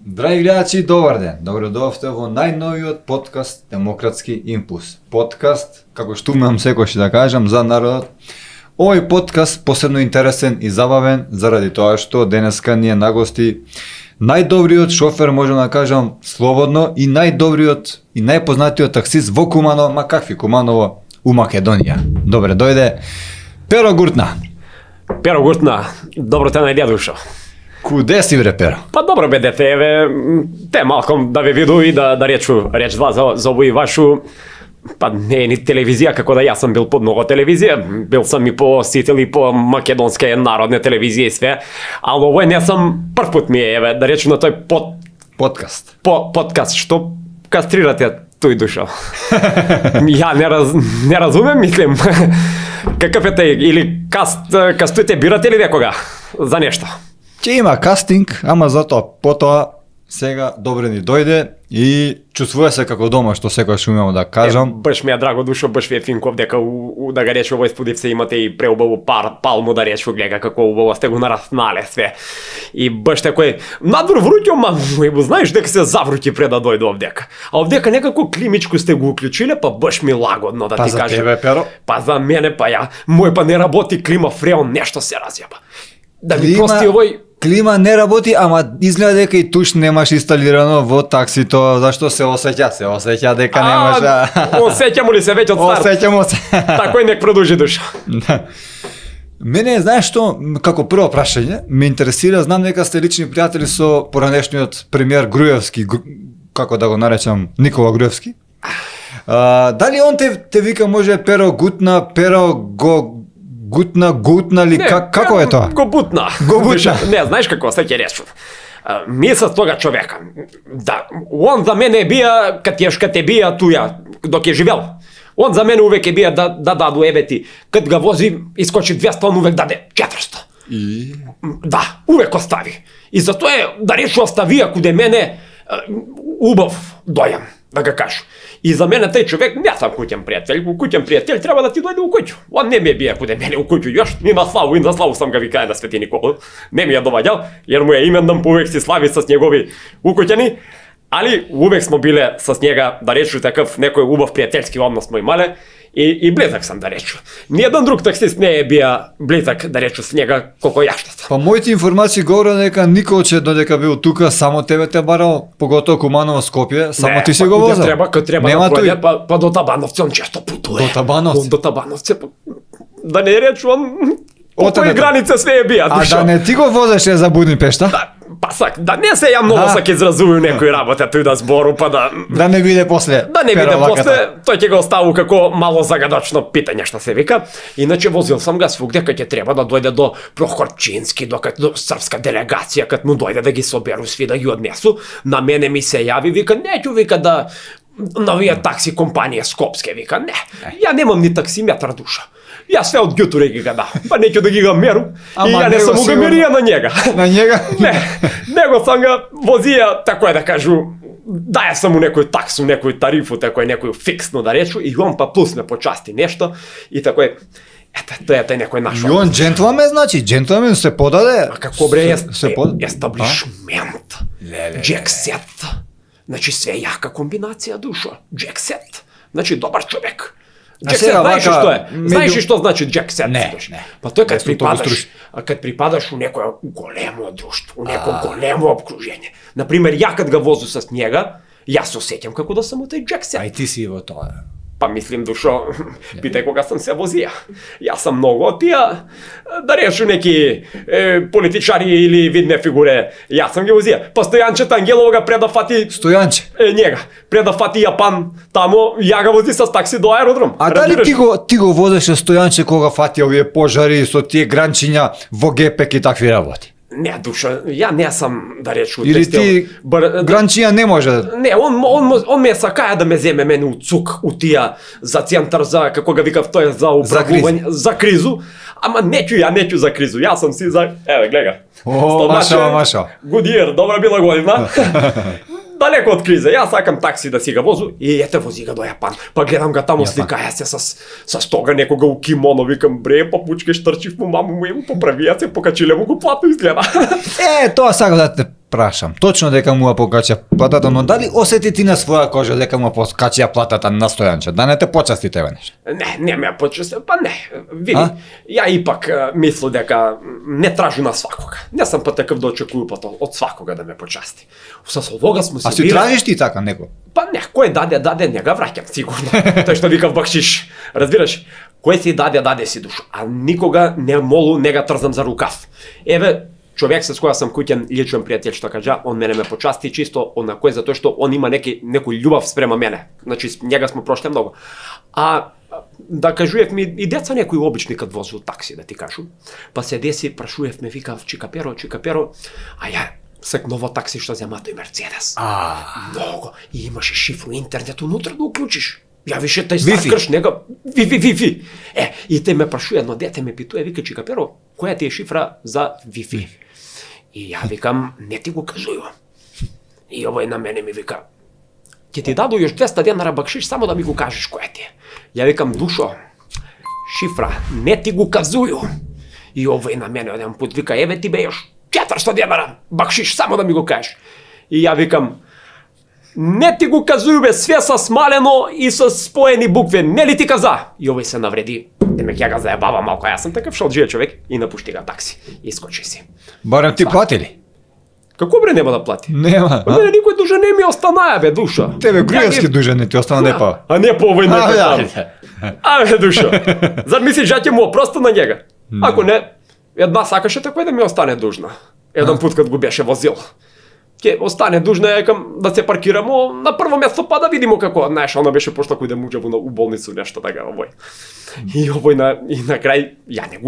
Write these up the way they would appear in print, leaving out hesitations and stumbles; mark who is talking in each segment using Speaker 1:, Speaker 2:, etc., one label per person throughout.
Speaker 1: Драги гледачи, добар ден! Добро дојдовте во најновиот подкаст Демократски импулс. Подкаст, како што умеам секогаш да кажам, за народот. Овој подкаст посебно интересен и забавен заради тоа што денеска ни е на гости најдобриот шофер, можам да кажам слободно, и најдобриот и најпознатиот таксист во Куманово, ма какви Куманово, у Македонија. Добре дојде Перо Гуртна.
Speaker 2: Перо Гуртна, добро те најдја душо.
Speaker 1: Куде си бре, Перо?
Speaker 2: Па добро бе дете, те малком да ве виду и да речу реч-два за овој вашу, па не е ни телевизија, како да јас сум бил под много телевизија, бил сам и по сител и по македонска народна телевизија и све, али овој не сум прв пут ми е, да речу на тој
Speaker 1: Подкаст.
Speaker 2: Подкаст, што кастрирате тој душо. Ја не разумем, мислим, какъв е тај, или кастуете бирате ли некога за нешто?
Speaker 1: Ќе има кастинг, ама затоа потоа сега добре ни дојде и чувствува се како дома, што секогаш умеам да кажам.
Speaker 2: Баш ми е драго душо, баш ви е финков дека да го речу овој спудивце имате и преубаво палму да речу, гледа како убаво сте го нараснале све. И баш такој надвор вруќо, мамо, и знаеш дека се завруќи пред да дојде овдека. А овдека некако климичко сте го уклучиле, па баш ми лагодно да
Speaker 1: па
Speaker 2: ти кажам.
Speaker 1: Па за тебе, Перо?
Speaker 2: Па за мене, па ја. Мој па не работи клима фреон, нешто се разјаба. Да ми прости овој.
Speaker 1: Клима не работи, ама изгледа дека и туш немаш инсталирано во таксито, зашто се осеќа дека немаш.
Speaker 2: Осеќам ли се веќе од старт?
Speaker 1: Осеќам се.
Speaker 2: Такој нек продолжи душа.
Speaker 1: Да. Мене, знаеш што, како прво прашање, ме интересира, знам дека сте лични пријатели со поранешниот премиер Груевски, како да го наречам, Никола Груевски. Дали он те вика може Перо Гутна, Перо Гутна ли, како е тоа?
Speaker 2: Го бутна. Не, знаеш како, се ќе речу. Ми со тога човека. Да, он за мене бија, кад те бија туја, док е живел. Он за мене увек е бија да даду евети. Кад га вози, искочи 200, он увек даде 400.
Speaker 1: И?
Speaker 2: Да, увек остави. И затоа е, да речу, оставија куде мене убав дојам, да ga кажу. И за мене тај човек не сам куќен пријател. Куќен пријател треба да ти дојде у куќу. Он не ми е бија куде мене у куќу још, ни на славу сам га викај на Свети Никола. Не ми ја доваѓал, jer му е имендан, увек си слави с негови укуќани. Али увек смо биле с njega, да речу, такъв некој убав пријателски однос смо имале и близак сам, да речу. Ниједен друг таксист не е бија близак, да речу, с njega колку ја што.
Speaker 1: Па моите информации говорат дека Николче додека бил тука само тебе те барал, поготоа Куманово, Скопје, само ти си го возел.
Speaker 2: Треба да појде, па до Табановци он често путува.
Speaker 1: До Табановци?
Speaker 2: До Табановци, да не речу, он окој граница све е бија.
Speaker 1: А да не ти го возеше за Будимпешта?
Speaker 2: Да, па сак, да не се ја многу сак изразувам некој работа тој да збору, па
Speaker 1: да не биде после.
Speaker 2: Да не биде после, тој ќе го оставу како мало загадочно питање што се вика. Иначе возил сам га свугде кај ќе треба да дојде до Прохорчински, до српска делегација, кад му дојде да ги соберу сви да ги однесу. На мене ми се јави, вика, неќу, вика, да новија такси компанија Скопске, вика, не. Ја немам ни таксиметар душа. Јас све од ѓутуре ги дам, па неќу да ги га меру, и ја не сам го мерија на njega.
Speaker 1: На njega?
Speaker 2: Не, него сам га возија, тако е да кажу, даја сам му некој таксу, некој тарифу, такој некој фиксно да речу, и он па плюс ме почасти нешто, и такој, тоа е некој наш.
Speaker 1: И он джентлмен, значи, джентлмен се подаде.
Speaker 2: А како бре, естаблишмент, джексет, значи све јака комбинација душо, джексет, значи добар човек. Джексет, знаеш што е? Знаеш што значи джексет?
Speaker 1: Не.
Speaker 2: Па тој кад припадаш у некој големо друштво, у некој големо обкружење. Например, ја кад га возу с njega, јас се осеќам како да сум у тој джексет.
Speaker 1: А и ти си во тоа.
Speaker 2: Па мислим, душо, питај кога сам се возија. Јас сам многу од тие, да решу неки политичари или видне фигуре, јас сам ги возија. Па Стојанчето Ангелово пред да фати
Speaker 1: Стојанче.
Speaker 2: njega, пред да фати Јапан, тамо ја го вози с такси до аеродром.
Speaker 1: А дали ти го возеше Стојанче кога фати овие пожари со тие гранчиња во гепек и такви работи?
Speaker 2: Не, душа, ја не сам да речу
Speaker 1: Или ти гранчиња не може?
Speaker 2: Не, он ме сакаја да ме земе мене у ЦУК, у тија за центар за, како ga викав тој, за управување, за кризу. Ама ја неќу за кризу, јас сам си за, еве, гледа.
Speaker 1: О, маша.
Speaker 2: Goodyear, добра била година. Далеко од криза, јас сакам такси да си га возу и ете вози га до Јапан. Па гледам га таму, сликаја се с тога некога у кимоно, викам бре, папучке штрчив му маму му ему поправија се, покачиле му го плато изгледа.
Speaker 1: Тоа сакам да те прашам. Точно дека му покача платата, но дали осети ти на своја кожа дека му покача платата на Стојанче? Да не те почасти тебе нешто?
Speaker 2: Не ме почасти, па не. Види, ја ипак мислам дека не тражу на свакога. Не сам па таков да очекувам од свакога да ме почасти. Со овога сме се
Speaker 1: А си тражиш ти така некој?
Speaker 2: Па не, кој даде, не га враќам сигурно. Тој што викав бакшиш. Разбираш? Кој си даде си душа. А никога не молу, не га трзам за рукав. Еве, човек со која сам куќен личен пријател што кажа, он мене ме почасти чисто на кој затоа што он има некој љубов спрема мене. Значи njega сме прошли многу. А да кажувевме и деца некои обични кад возу такси да ти кажу. Па се деси прашувевме, викав чикаперо, а ја сек ново такси што зема тој Мерцедес. Много. И имаше шифру интернет унутре да уклучиш. Ја више тај стакрш нега Wi-Fi. И те ме прашува, едно дете ме питува, вика чикаперо, која ти е шифра за Wi-Fi? И ја викам, не ти го кажувам. И овој на мене ми вика, ќе ти даду још 200 денара бакшиш само да ми го кажеш која ти е. Ја викам, душо, шифра, не ти го казују. И овој на мене еден пут вика, еве ти бе још 400 денара бакшиш само да ми го кажеш. И ја викам, не ти го казују бе, све со смалено и со споени букви, не ли ти каза? И овој се навреди, демек ја га заебава малку, јас сум таков шалџија човек и напушти га такси. И скочи си.
Speaker 1: Барем ти платили?
Speaker 2: Како бре нема да плати?
Speaker 1: Нема.
Speaker 2: Мене никој дужа не ми останаја бе, душа.
Speaker 1: Тебе груевски дужа не ти остана не па.
Speaker 2: А не по овој некој. Абе, душа. Зар мислиш ја ќе му опроста на njega? Ако не, една сакаше такој да ми остане дужна. Еден пут кад го беше возил. Ќе остане дужна, јакам да се паркирамо на прво место па да видимо како, знаеш, она беше пошла кој да му џабу у болницу нешто така овој. И овој на крај ја не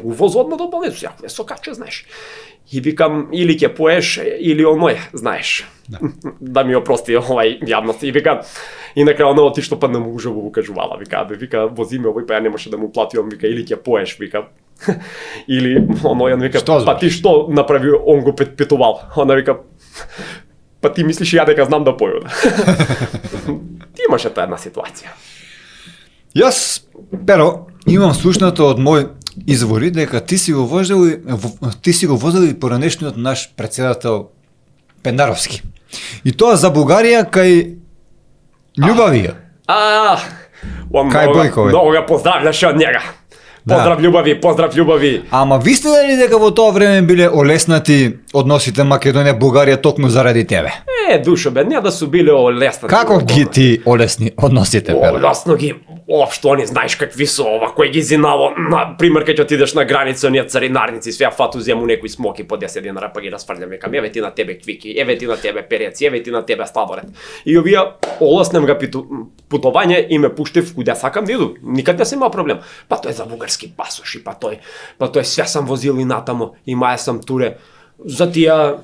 Speaker 2: го возу одма до болницу, ја не сокаче, знаеш. И викам, или ќе поеш, или оној, знаеш. Да ми опрости овај јавност. И викам, и на крај оно оти што па не му ужаво го кажувала, вика, вози ме овој, па ја немаше да му платиам, вика, или ќе поеш, вика. Или оној вика, па ти што направи, он го питувал. Она вика, па ти мислиш ја дека знам да поју. Ти имаше таа една ситуација.
Speaker 1: Јас, Перо, имам слушнато од мој извори дека ти си го возил и поранешниот наш председател Пендаровски. И тоа за Бугарија кај Љубавија.
Speaker 2: Кај Бојкови. Много га поздравляше од njega. Поздрав љубави.
Speaker 1: Ама ви сте дали дека во тоа време биле олеснати односите Македонија Бугарија токму заради тебе?
Speaker 2: Душо бе, не да су биле олеснати.
Speaker 1: Како ги ти олесни односите, Перо?
Speaker 2: Олесно ги, општо они знаеш какви се ова, кој ги зинало. На пример, кога отидеш на граница, оние царинарници, свеа фату зему некои смоки по 10 денара, па ги расфрлям, викам, еве ти на тебе квики, еве ти на тебе переци, еве ти на тебе стадорет. И овие олеснем га путување и ме пуштив куде сакам да иду. Никад не сум имал проблем. Па тој за бугарски пасоши, па тој све сам возил и натамо, и маја сам туре. За тие,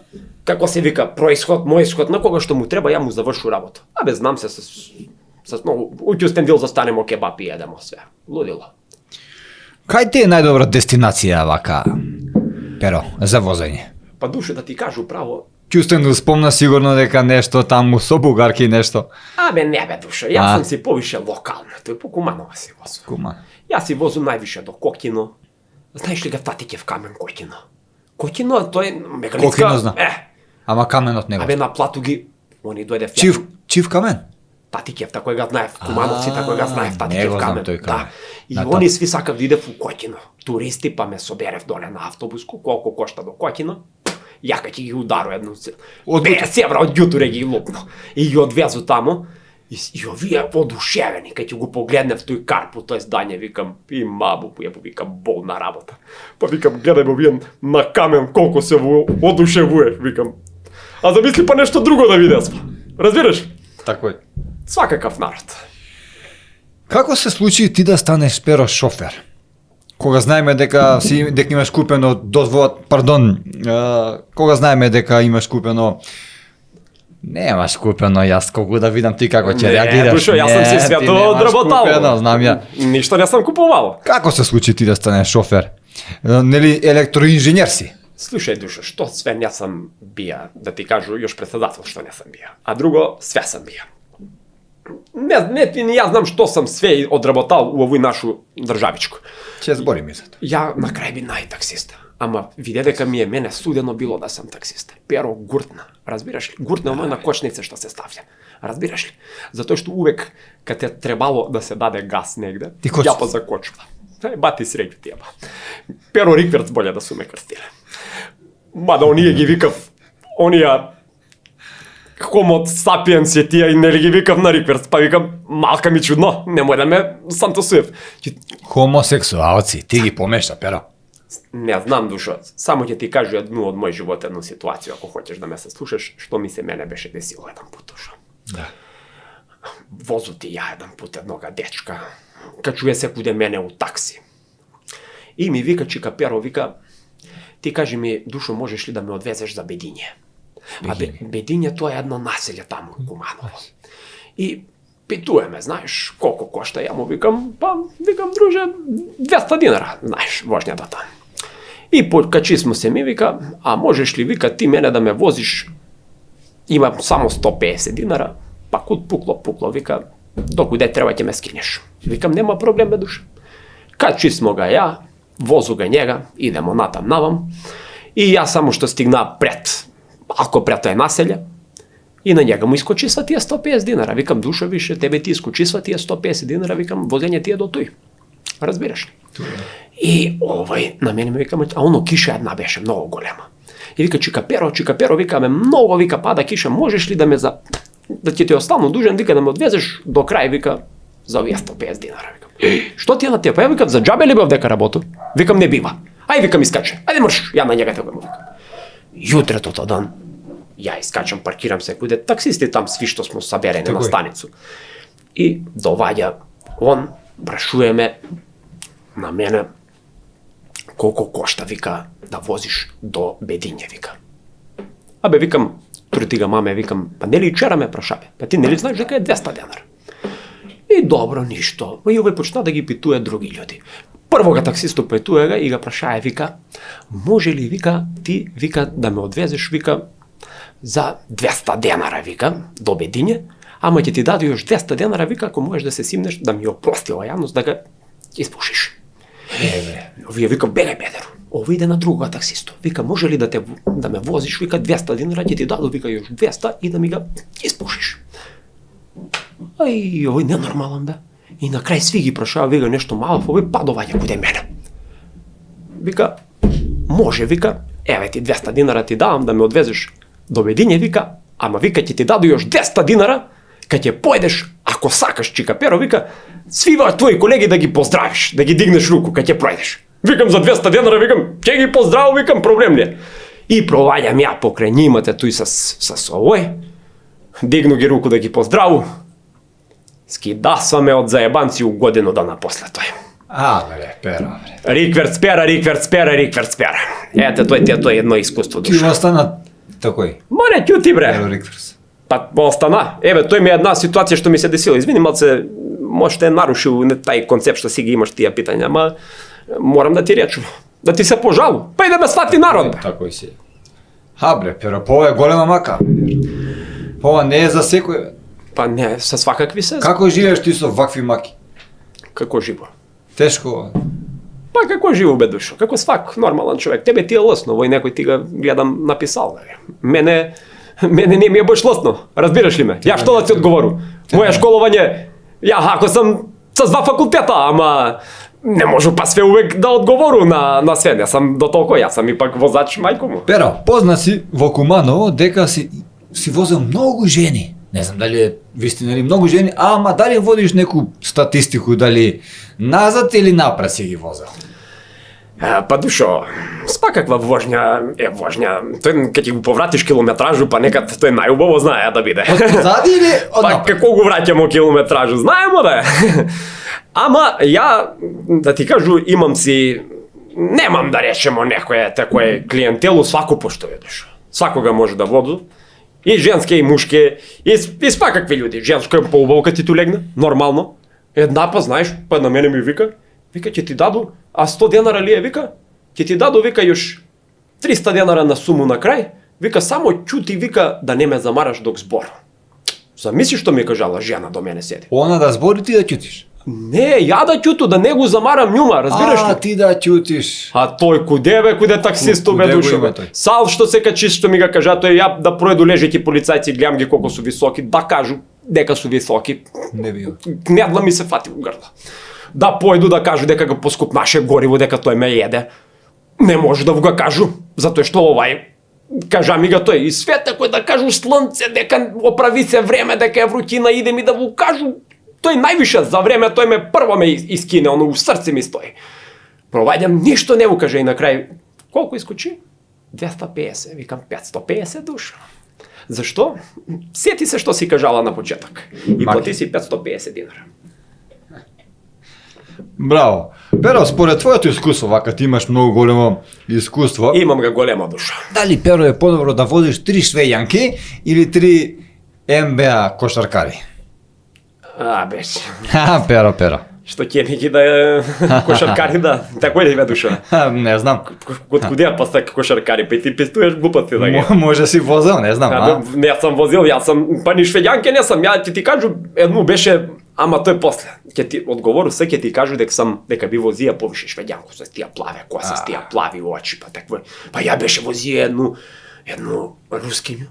Speaker 2: како се вика, происход, мој исход, на кога што му треба, ја му завршу работа. Абе, знам се с многу, утјустен застанемо кебап и едемо све. Лудило.
Speaker 1: Кај ти е најдобра дестинација вака, Перо, за возење?
Speaker 2: Па душе да ти кажу право.
Speaker 1: Ќустен спомна сигурно дека нешто таму со бугарки нешто.
Speaker 2: Абе, не бе душа, јас сум си повише локална, тој по Куманова си возу. Јас си возу највише до Кокино. Знаеш ли га Татикев камен Кокино? Кокино, тој мегалитска...
Speaker 1: Кокино знам. Ама каменот не го.
Speaker 2: Абе, на плату ги, они дојде флят.
Speaker 1: Чив камен?
Speaker 2: Татикев, тако га знаев, Кумановци, тако га знаев, Татикев камен.
Speaker 1: Да.
Speaker 2: И они сви сакав да идев у Кокино. Туристи, па ме соберев доле на автобуску, колку кошта до Кокино. Јака ќе ги удару едно. 50 евра од јутуре ги лупно. И ги одвезу таму. И овие одушевени, кај ќе го погледнев тој кар по тој здање, викам, и мабу, викам, болна работа. Па викам, гледај овие на камен колку се одушевуеш, викам. А замисли па нешто друго да видеш. Разбираш?
Speaker 1: Тако е.
Speaker 2: Свакакав народ.
Speaker 1: Како се случи ти да станеш Перо шофер? Кога знаеме дека имаш купено кога знаеме дека имаш купено немаш купено, јас колку да видам ти како ќе реагираш.
Speaker 2: Душо, јас сум се свято одработал.
Speaker 1: Знам ја.
Speaker 2: Ништо не сум купувал.
Speaker 1: Како се случи ти да станеш шофер? Нели електроинженер си?
Speaker 2: Слушај, Душо, што све не сам бија, да ти кажу, још председател што не сам бија. А друго, све сам бија. Не, јас знам што сам све одработал у овој нашу државичко.
Speaker 1: Ќе збориме за тоа.
Speaker 2: Ја на крај би најтаксист. Ама виде дека ми е мене судено било да сам таксист. Перо гуртна, разбираш ли? Гуртна оној на кочница што се ставља. Разбираш ли? Затоа што увек кад е требало да се даде газ негде, ја позакочува. Бати среќу тие ба. Перо Рикверц боле да су ме крстиле. Мада оние ги викав, онија Homo sapiens е тие и нели ги викав на Рикверц, па викам, малка ми чудно, немој да ме сантосуев.
Speaker 1: Хомосексуалци, ти ги помешта, Перо.
Speaker 2: Не знам, Душо, само ќе ти кажу едну од мој живот, едну ситуација, ако хочеш да ме се слушаш, што ми се мене беше десило еден пат, Душо.
Speaker 1: Да.
Speaker 2: Возути ја еден пат еднога дечка, качуе се куде мене у такси. И ми вика, чика Перо, вика, ти кажи ми, Душо, можеш ли да ме одвезеш за Бедиње? А Бедиње тоа е едно населје таму у Куманово. И питуеме, знаеш, колку кошта, ја му викам, па, викам, друже, 200 динара, знаеш, воžњата таму. И покачи смо се ми вика, а можеш ли, вика, ти мене да ме возиш, имам само 150 динара, па куд пукло, вика, докуде треба ќе ме скинеш. Викам, нема проблем, бе, Душа. Качи смо га ја, возу га njega, идемо натам навам, и ја само што стигна пред тој населје, и на njega му искочисва тие 150 динара. Викам, Душо, више, тебе ти искочисва тие 150 динара, викам, возење ти е до тој. Разбираш ли? И овој на мене ме викам, а оно киша една беше многу голема. И вика, чика Перо, викаме, многу, вика, пада киша, можеш ли да ме да ќе ти остану дужен, вика, да ме одвезеш до крај, вика, за овие 150 динара, викам. Што ти е на тебе? Па ја викам, за џабе ли бев дека работу? Викам, не бива. Ај, викам, искаче. Ајде мрш, ја на njega тебе му викам. Јутрето тоа дан, ја искачам, паркирам се куде таксисти там сви што смо саберени на станицу. И доваѓа он, прашуеме на мене колку кошта, вика, да возиш до Бедиње, вика. Абе, викам, трути га маме, викам, па нели вчера ме прашаве? Па ти нели знаеш дека е 200 денара? И добро, ништо. И овој почна да ги питуе други људи. Прво га таксисто питуе га и га прашае, вика, може ли, вика, ти, вика, да ме одвезеш, вика, за 200 денара, вика, до Бедиње, ама ќе ти даде још 200 денара, вика, ако можеш да се симнеш, да ми опрости ова јавност, да га испушиш. Овие вика, бегај бедеро. Ово иде на другога таксисто. Вика, може ли да ме возиш, вика, 200 динара, ќе ти даду, вика, још 200 и да ми га испушиш. Ај, овој ненормален бе. И на крај сви ги прашава, вика, нешто мало, овој падоваѓа куде мене. Вика, може, вика, еве ти 200 динара ти давам да ме одвезеш до Бедиње, вика, ама вика ќе ти даду још 200 динара, кај ќе појдеш, ако сакаш, чика Перо, вика, сви твои колеги да ги поздравиш, да ги дигнеш руку кај ќе пројдеш. Викам, за 200 денара, викам, ќе ги поздравам, викам, проблем не. И проваѓам ја покрај нимате тој с овој, дигну ги руку да ги поздраву, скидасваме од заебанци у годину дана после тој.
Speaker 1: Бре, Перо, бре.
Speaker 2: Рикверц пера. Ете, тој е едно искуство,
Speaker 1: Ти
Speaker 2: Душа.
Speaker 1: остана такој.
Speaker 2: Ма не ќути, бре.
Speaker 1: Перо Рикверц.
Speaker 2: Па остана. Еве, тој ми е една ситуација што ми се десила. Извини, малце, можете нарушил тај концепт што си ги имаш тие питања, ама морам да ти речам. Да ти се пожалу. Па и да ме свати народ, бе.
Speaker 1: Такој си. Бре, Перо, па ова е голема мака. Па ова не е за секој, бе.
Speaker 2: Па не, со свакакви се.
Speaker 1: Како живееш ти со вакви маки?
Speaker 2: Како живо?
Speaker 1: Тешко.
Speaker 2: Па како живо, бе, Душо? Како свак нормален човек. Тебе ти е лесно, овој некој ти го гледам написал, бе. Мене не ми е баш лесно. Разбираш ли ме? Ја што да ти одговору? Моја школување, ја ако сум со 2 факултета, ама не можу па све увек да одговору на све. Не сам до толку, јас сам ипак возач мајко му.
Speaker 1: Перо, позна си во Куманово дека си возел многу жени, Не знам дали е вистина или многу жени, ама дали водиш неку статистику, дали назад или напред си ги возел?
Speaker 2: Па душо, спакаква воžња е воžња. Тој кога ти го повратиш километражу, па некад тој најубаво знае да биде.
Speaker 1: Зади или од
Speaker 2: Па
Speaker 1: напред?
Speaker 2: како го враќамо километражу, знаемо да е. Ама ја, да ти кажу, немам да речемо некоја такое клиентелу, свако поштоја душо. Свакога може да воду. И женски, и мушки, и спакакви луѓе. Женско е поубаво кога ти ту легне, нормално. Една па знаеш, па на мене ми вика, ќе ти даду, а 100 денара ли е, вика? Ќе ти даду, вика, још 300 денара на суму на крај, вика, само ќути, вика, да не ме замараш док збор. Замисли што ми кажала жена до мене седи.
Speaker 1: Она да збори, ти да ќутиш.
Speaker 2: Не, ја да ќуту, да не го замарам њума, разбираш ли?
Speaker 1: Ти да ќутиш.
Speaker 2: А тој куде бе, куде таксисто бе
Speaker 1: Куде го
Speaker 2: душо
Speaker 1: има
Speaker 2: бе.
Speaker 1: тој?
Speaker 2: Сал што се качи што ми га кажа, тој ја да пројду лежејќи полицајци, гледам ги колку су високи, да кажу дека су високи.
Speaker 1: Не бил.
Speaker 2: Гнедла ми се фати во грла. Да појду да кажу дека го поскупнаше гориво, дека тој ме једе. Не може да го кажу, затоа што кажа ми га тој, и свет кој да кажу слънце, дека оправи се време, дека е врутина, идем и да го кажу. Тој највише за време, тој ме прво ме искине, оно у срце ми стои. Проваѓам, ништо не го каже и на крај, колку искочи? 250, викам 550 душа. Зашто? Сети се што си кажала на почеток. И плати си 550 динара.
Speaker 1: Браво. Перо, според твоето искуство, вака ти имаш многу големо искуство,
Speaker 2: Имам га голема душа.
Speaker 1: дали Перо е подобро да водиш 3 швејанки или 3 НБА кошаркари?
Speaker 2: Беше.
Speaker 1: Перо.
Speaker 2: Што ќе ми ги да кошаркари да, тако ли бе душа?
Speaker 1: Не знам.
Speaker 2: Од куде па сте кошаркари, па и ти пестуеш глупости да ги.
Speaker 1: Може си возел, не знам.
Speaker 2: Не сам возил, јас сам, па ни швеѓанке не сам, ја ќе ти кажу, едно беше, ама тој после. Ќе ти одговору, се ќе ти кажу дека би возија повише швеѓанко со тие плаве коси, с тие плави очи, па такво. Па ја беше возија едно рускињу.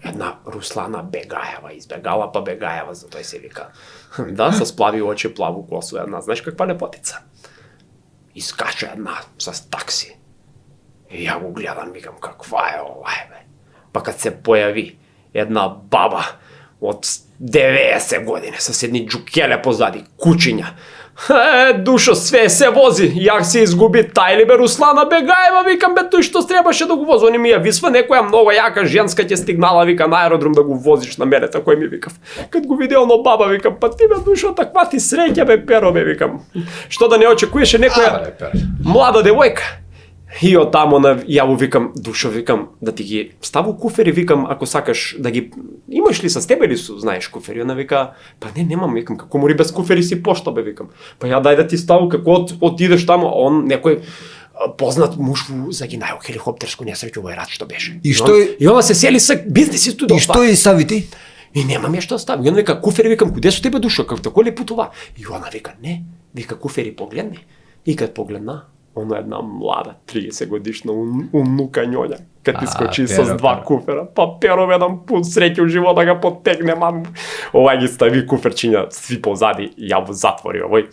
Speaker 2: Една Руслана Бегаева, избегала па Бегаева, затоа се вика. Да, со сплави очи, плаву косу, една, знаеш каква лепотица. Искача една с такси. И ја го гледам, викам, каква е ова, бе. Па кад се појави една баба од 90 години, с едни джукеле позади, кучиња. Душо, све се вози, јак се изгуби тајли бе Руслана Бегаева, викам, бе, тој што требаше да го вози, они ми ја висва некоја многу јака женска ќе стигнала, вика, на аеродром да го возиш на мене, тако ми викав. Кад го виде оно баба, викам, па ти бе, душо, таква ти среќа бе, Перо, бе, викам. Што да не очекуваше некоја млада девојка. И од тамо ја му викам, душо, викам, да ти ги ставу куфери, викам, ако сакаш да ги имаш ли с тебе или знаеш куфери? Она вика, па не, немам, викам, како мори без куфери си пошта, бе, викам. Па ја дај да ти ставу, како отидеш тамо, он некој познат муж за ги нају хеликоптерско несреќово рад што беше. И ова се сели со бизнес студио.
Speaker 1: И што и стави ти?
Speaker 2: И немам ја што стави. И он вика, куфери, викам, куде со тебе, душо, како тако ли путува? И она вика, не, вика, куфери погледни. И кад погледна, она една млада, 30 годишна унука њоња, кад искочи со 2 куфера, па Перо еден пут среќа у живота га поттегне, мам. Ова ги стави куферчиња сви позади, ја во затвори овој.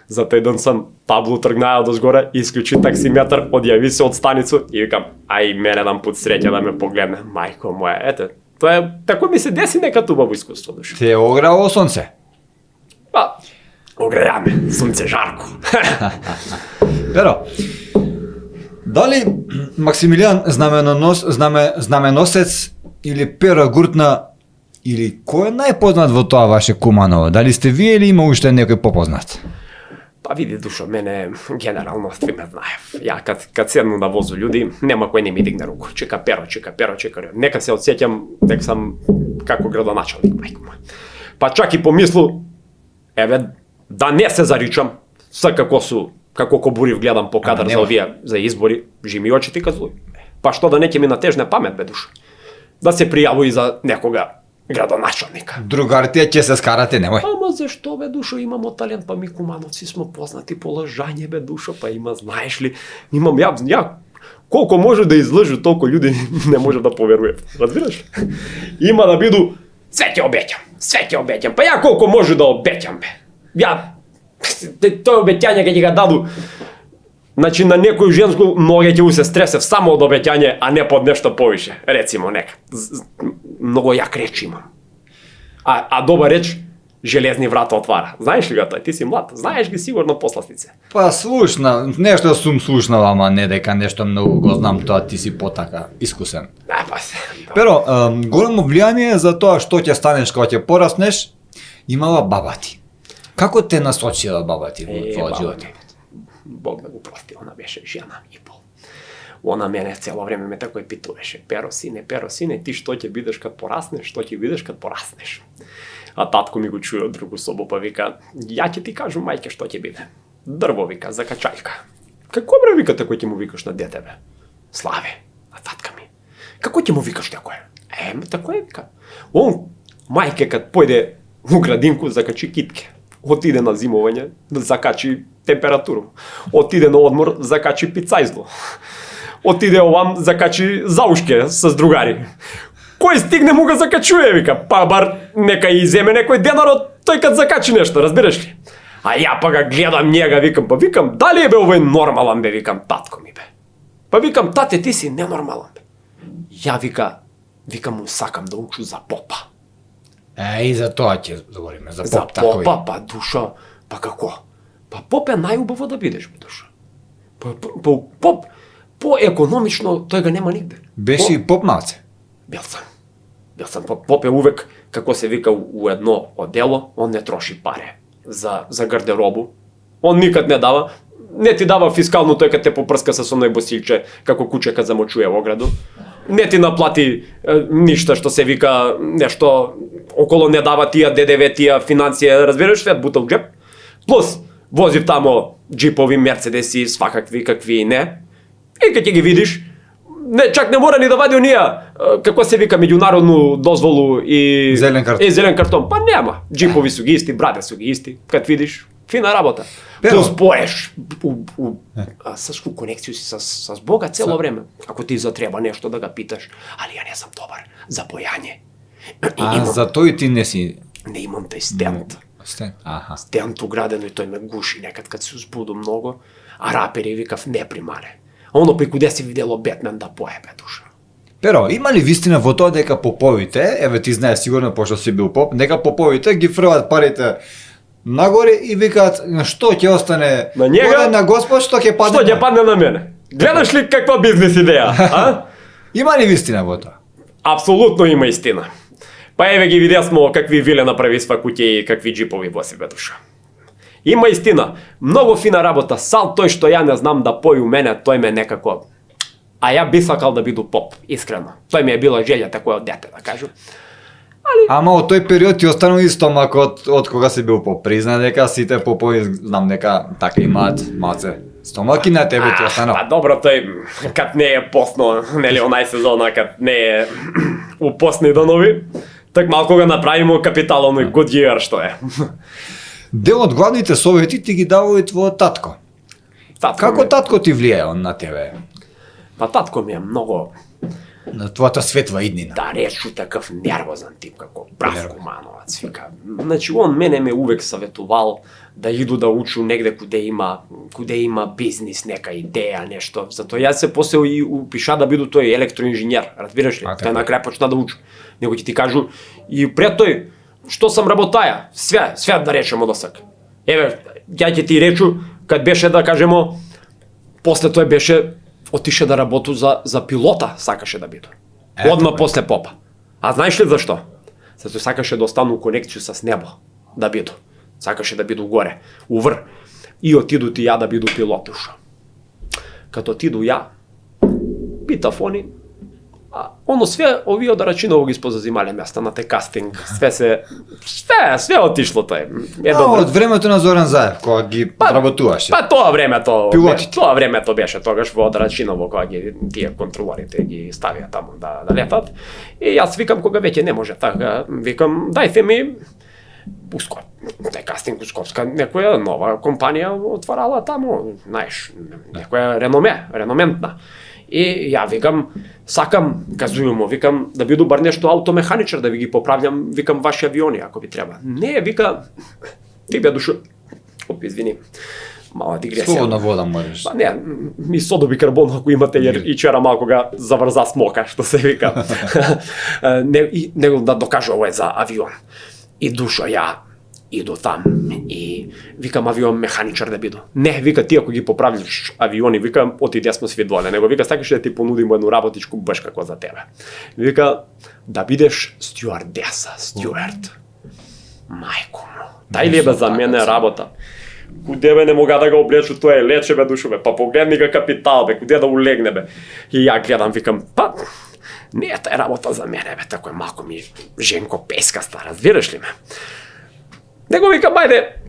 Speaker 2: Затоа еден сам табло тргнаја до згоре, исклучи таксиметар, одјави се од станицу и викам, ај мене еден пут среќа да ме погледне, мајко моја, ете. Тоа е, тако ми се деси нека убаво искуство, душа.
Speaker 1: Те ограо сонце.
Speaker 2: Па, огрејаме, сонце жарко.
Speaker 1: Перо, дали Максимилијан знаменосец или Перо Гуртна, или кој е најпознат во тоа ваше куманово? Дали сте вие или има уште некој попознат?
Speaker 2: Па види, душо, мене генерално сви ме знаев. Ја кад седну на возу луѓе, нема кој не ми дигне руку. Чека Перо. Нека се одсеќам дека сам како градоначалник, мајко мој. Па чак и помислу, еве, да не се заричам, како Кобурив гледам по кадар за овие за избори, жими очите и кажуј. Па што да не ќе ми натежне памет, бе, душо. Да се пријаву и за некога градоначалника.
Speaker 1: Другарите ќе се скарате, немој.
Speaker 2: Ама зашто, бе, душо, имамо талент, па ми кумановци смо познати по лажање, бе, душо, па има, знаеш ли, имам ја колко може да излажу, толку луѓе не може да поверуе. Разбираш? Има да биду све ќе обеќам. Па ја колко може да обеќам, бе. Ја тој обеќање кога ќе го даду, значи на некој женско ноге ќе се стресев само од обеќање, а не под нешто повише, рецимо нека. Многу јак реч имам. А добра реч, железни врата отвара. Знаеш ли го тој? Ти си млад, знаеш ги сигурно пословици.
Speaker 1: Па слушна, нешто сум слушнал, ама не дека нешто многу го знам, тоа ти си потака искусен.
Speaker 2: Па се.
Speaker 1: Pero, големо влијание за тоа што ќе станеш кога ќе пораснеш, имала баба ти. Како те насочила баба ти во твојот живот?
Speaker 2: Бог да го прости, она беше жена и пол. Она мене цело време ме тако питуваше. Перо сине, ти што ќе бидеш кад пораснеш, што ќе бидеш кад пораснеш. А татко ми го чуе од другу собо, па вика, ја ќе ти кажу мајке што ќе биде. Дрво, вика, закачајка. Како бре, вика, тако ќе му викаш на детебе? Славе, а татка ми. Како ќе му викаш тако е? Тако е, вика. Он, мајке, кад појде у градинку, закачи китке. Отиде на зимување, закачи температуру. Отиде на одмор, закачи пицајзло. Отиде овам, закачи заушке с другари. Кој стигне му го закачуе, вика, па бар нека и земе некој денар од тој кад закачи нешто, разбираш ли? А ја па ga гледам njega, викам, дали е бе овој нормалан бе, викам, татко ми бе. Па викам, тате, ти си ненормалан бе. Ја вика му сакам да учу за попа.
Speaker 1: И за тоа ќе говориме, за
Speaker 2: За
Speaker 1: поп тако.
Speaker 2: попа, па душа, па како? Па поп е најубаво да бидеш, бе, душа. Поп, по-економично, тој го нема нигде.
Speaker 1: Беше и поп малце.
Speaker 2: Бил сам. Поп е увек, како се вика, у едно одело, он не троши паре за гардеробу. Он никад не дава. Не ти дава фискално тој кад те попрска со оној босилче, како куче кад замочуе во ограду. Не ти наплати ништа што се вика нешто околу, не дава тија ДДВ, тија финансија, разбираш, свет бута у джеп. Плюс возив тамо джипови, мерцедеси, свакакви, какви не. И кога ќе ги видиш, чак не мора ни да вади онија, како се вика, меѓународну дозволу и
Speaker 1: зелен картон.
Speaker 2: Па нема. Джипови су ги исти, браде су ги исти. Кад видиш, фина работа.
Speaker 1: Pero...
Speaker 2: Плюс поеш с конекцију си с Бога цело време. Ако ти затреба нешто да го питаш, али ја не сум добар за бојање.
Speaker 1: За тој ти не си...
Speaker 2: Не имам тај стенд. Стенд уградено и тој ме гуши некад кад се узбуду многу, а рапери викав не примаре. Оно при куде си видело Бетмен да поебе, душа.
Speaker 1: Pero, има ли вистина во тоа дека поповите, еве ти знаеш сигурно пошто си бил поп, дека поповите ги фрлат парите нагоре и викаат што ќе остане
Speaker 2: на njega,
Speaker 1: на Господ, што ќе падне.
Speaker 2: Што ќе падне на мене? Гледаш ли каква бизнес идеја, а?
Speaker 1: Има ли вистина во тоа?
Speaker 2: Апсолутно има истина. Па еве ги видесмо какви виле направи сва куќе и какви джипови вози, бе, душа. Има истина. Многу фина работа. Сал тој што ја не знам да пои у мене, тој ме некако... А ја би сакал да биду поп, искрено. Тој ми е била желја такој од дете, да кажу.
Speaker 1: Ама од тој период ти останал и стомакот од кога си бил поп. Призна дека сите попови, знам дека така имаат малце стомак и на тебе ти останал.
Speaker 2: Па добро, тој кад не е посно, нели онај сезона, кад не е у постни донови, так малку го направимо капиталоно и good year што е.
Speaker 1: Дел од главните совети ти ги дава и твојот татко. Како татко ти влијае он на тебе?
Speaker 2: Па татко ми е многу...
Speaker 1: На твојата светла иднина.
Speaker 2: Да речу такав нервозен тип, како Братко Мановац, вика. Значи, он мене ме увек саветувал да иду да учу негде куде има бизнис, нека идеја, нешто. Затоа јас се после и упиша да биду тој електроинженер, разбираш ли? Тој на крај почна да учи. Него ќе ти кажу, и пред тој, што сам работаја, све да речемо досак. Еве, ја ќе ти речу, кад беше да кажемо, после тој беше отише да работу за пилота, сакаше да биде. Одма после попа. А знаеш ли зашто? Затоа сакаше да остану у конекцију с небо, да биду. Сакаше да биду горе, увр. И отиду ти ја да биду пилот уша. Като отиду ја, питав они, оно све овие да рачиново ги спозазимале места на те кастинг, све отишло тој.
Speaker 1: Од времето на Зоран Заев, кога ги работуваше.
Speaker 2: Па тоа времето,
Speaker 1: пилотите.
Speaker 2: Тоа времето беше тогаш во Рачиново, кога ги тие контролорите ги ставија таму да летат. И јас викам кога веќе не може така, викам дајте ми тај кастинг Усковска, некоја нова компанија отварала таму, знаеш, некоја реноментна. И ја викам, сакам, кажувам му, викам да биду бар нешто аутомеханичар, да ви ги поправljam, викам ваши авиони ако ви треба. Не, вика, ти бе душа, извини, мала дигресија.
Speaker 1: Слободна вода можеш.
Speaker 2: Па не, ми содоби карбон ако имате, јер и вчера малку га заврза смока, што се вика. Него да докажа ова е за авион. И душо ја иду там и викам авион механичар да биду. Не, вика ти ако ги поправиш авиони, вика отиде сме сви доле, него вика сакаш да ти понудимо едну работичку баш како за тебе. Вика да бидеш стюардеса, стюард. Мајко му. Тај ли е бе за мене работа? Куде бе не мога да го облечу, тоа е лече бе душо бе, па погледни га капитал бе, куде да улегне бе. И ја гледам, викам, па не е тај работа за мене бе, тако е малко ми Женко пескаста, разбираш ли ме? Него викам, ајде,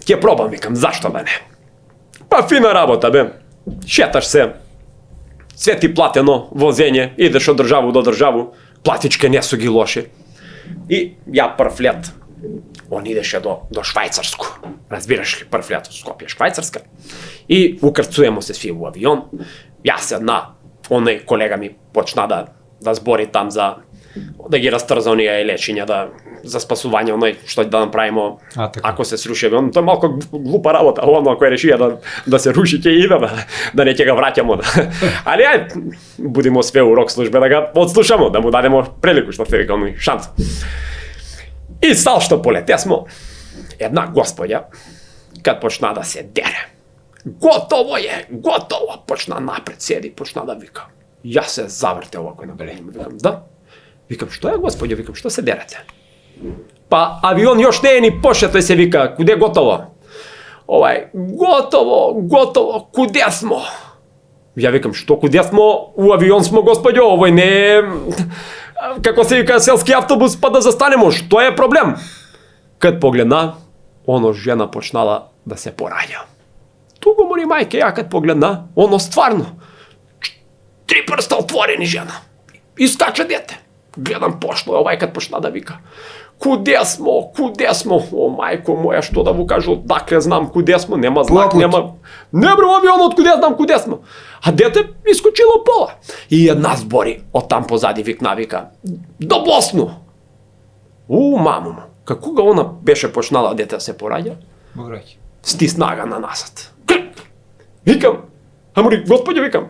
Speaker 2: ќе пробам, викам, зашто да не? Па фина работа бе, шеташ се, све ти платено, возење, идеш од државу до државу, платичке не су ги лоши. И ја прв лет, он идеше до Швајцарско, разбираш ли, прв лет од Скопје, Швајцарска. И укрцуемо се сви во авион, јас една, оној колега ми почна да збори там за да ги растрза оние лечења, за спасување оној што да направимо ако се сруши авион. Тоа е малку глупа работа, оно ако е решија да се руши ќе иде, да не ќе го враќамо. Али ај, будемо све урок службе да го одслушамо, да му дадемо прилику, што се вика, оној шанс. И стал што полетесмо, една господја, кад почна да се дере, готово е, готово, почна напред, седи, почна да вика. Јас се заврте овако на белењето, викам, да. Викам, што е господја, викам, што се дерете? Па авион још не е ни пошет, тој се вика, куде готово? Готово, куде смо? Ја викам, што куде смо? У авион смо, господјо, овој не е, како се вика, селски автобус, па да застанемо, што е проблем? Кад погледна, оно жена почнала да се пораѓа. Туго моли мајке, ја кад погледна, оно стварно, 3 прста отворени жена, искача дете. Гледам пошло, овај кад почна да вика. Куде смо? О, мајко моја, што да му кажу, одакле знам куде смо, нема знак, нема... Не бре, авионот, куде знам куде смо? А дете искочило пола. И една збори, од там позади вика, до Босну. Маму му, кога она беше почнала дете се пораѓа, стиснага на насад. Викам, амори, господје, викам,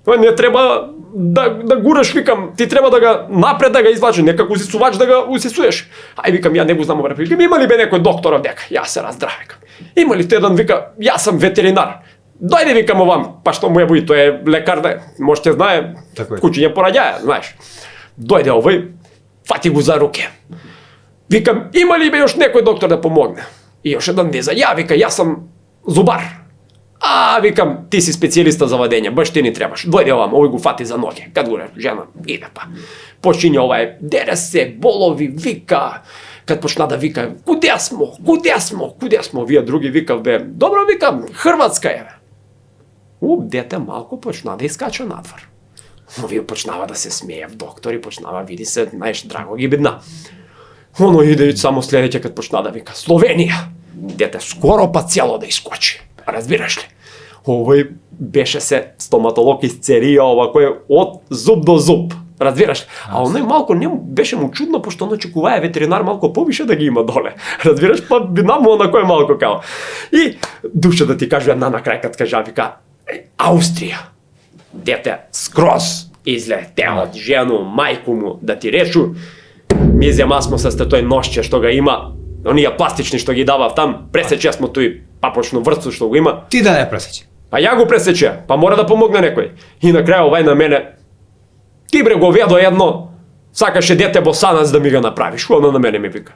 Speaker 2: не треба да гураш, викам, ти треба да ga напред да ga извлачи, некако усисувач да ga усисуеш. Ај, викам, ја не го знам оваа прилика. Има ли бе некој доктор овдека? Јас се раздравам, викам. Има ли еден, вика, јас сам ветеринар. Дојде, викам, овам, па што му е бои, тој е лекар, да, може те знае, кучиња пораѓаја, знаеш. Дојде овој, фати го за руке. Викам, има ли бе још некој доктор да помогне? И још еден деза, ја, вика, јас сам зубар. Викам, ти си специјалиста за вадење, баш ти ни требаш. Дојде овам, овој го фати за ноге. Кад го жена, иде па. Почиња овај, дере се, болови, вика. Кад почна да вика, куде смо? Вие други викав, бе, добро, викам, Хрватска е, бе. Дете малку почна да искача надвор. Овие почнава да се смеев, доктори, почнава, види се, знаеш, драго ги бидна. Оно иде и само следеќе кад почна да вика, Словенија. Дете скоро па цело да искочи. Разбираш ли? Овој беше се стоматолог из Церија, овако е од зуб до зуб. Разбираш ли? А оној малко не беше му чудно, пошто оно очекуваа ветеринар малко повише да ги има доле. Разбираш? Па биднам оно кој малко као. И душа да ти кажу една на крај кад кажа, вика, Австрија. Дете скроз излете од жену, мајку му, да ти решу, ми зема смо се тој ношче што га има, оние пластични што ги давав там, пресече смо тој папочно врцу што го има.
Speaker 1: Ти да не пресече.
Speaker 2: Па ја го пресече, па мора да помогне некој. И на крај овај на мене, ти бре го ведо едно, сакаше дете босанац да ми го направиш, оно на мене ми вика.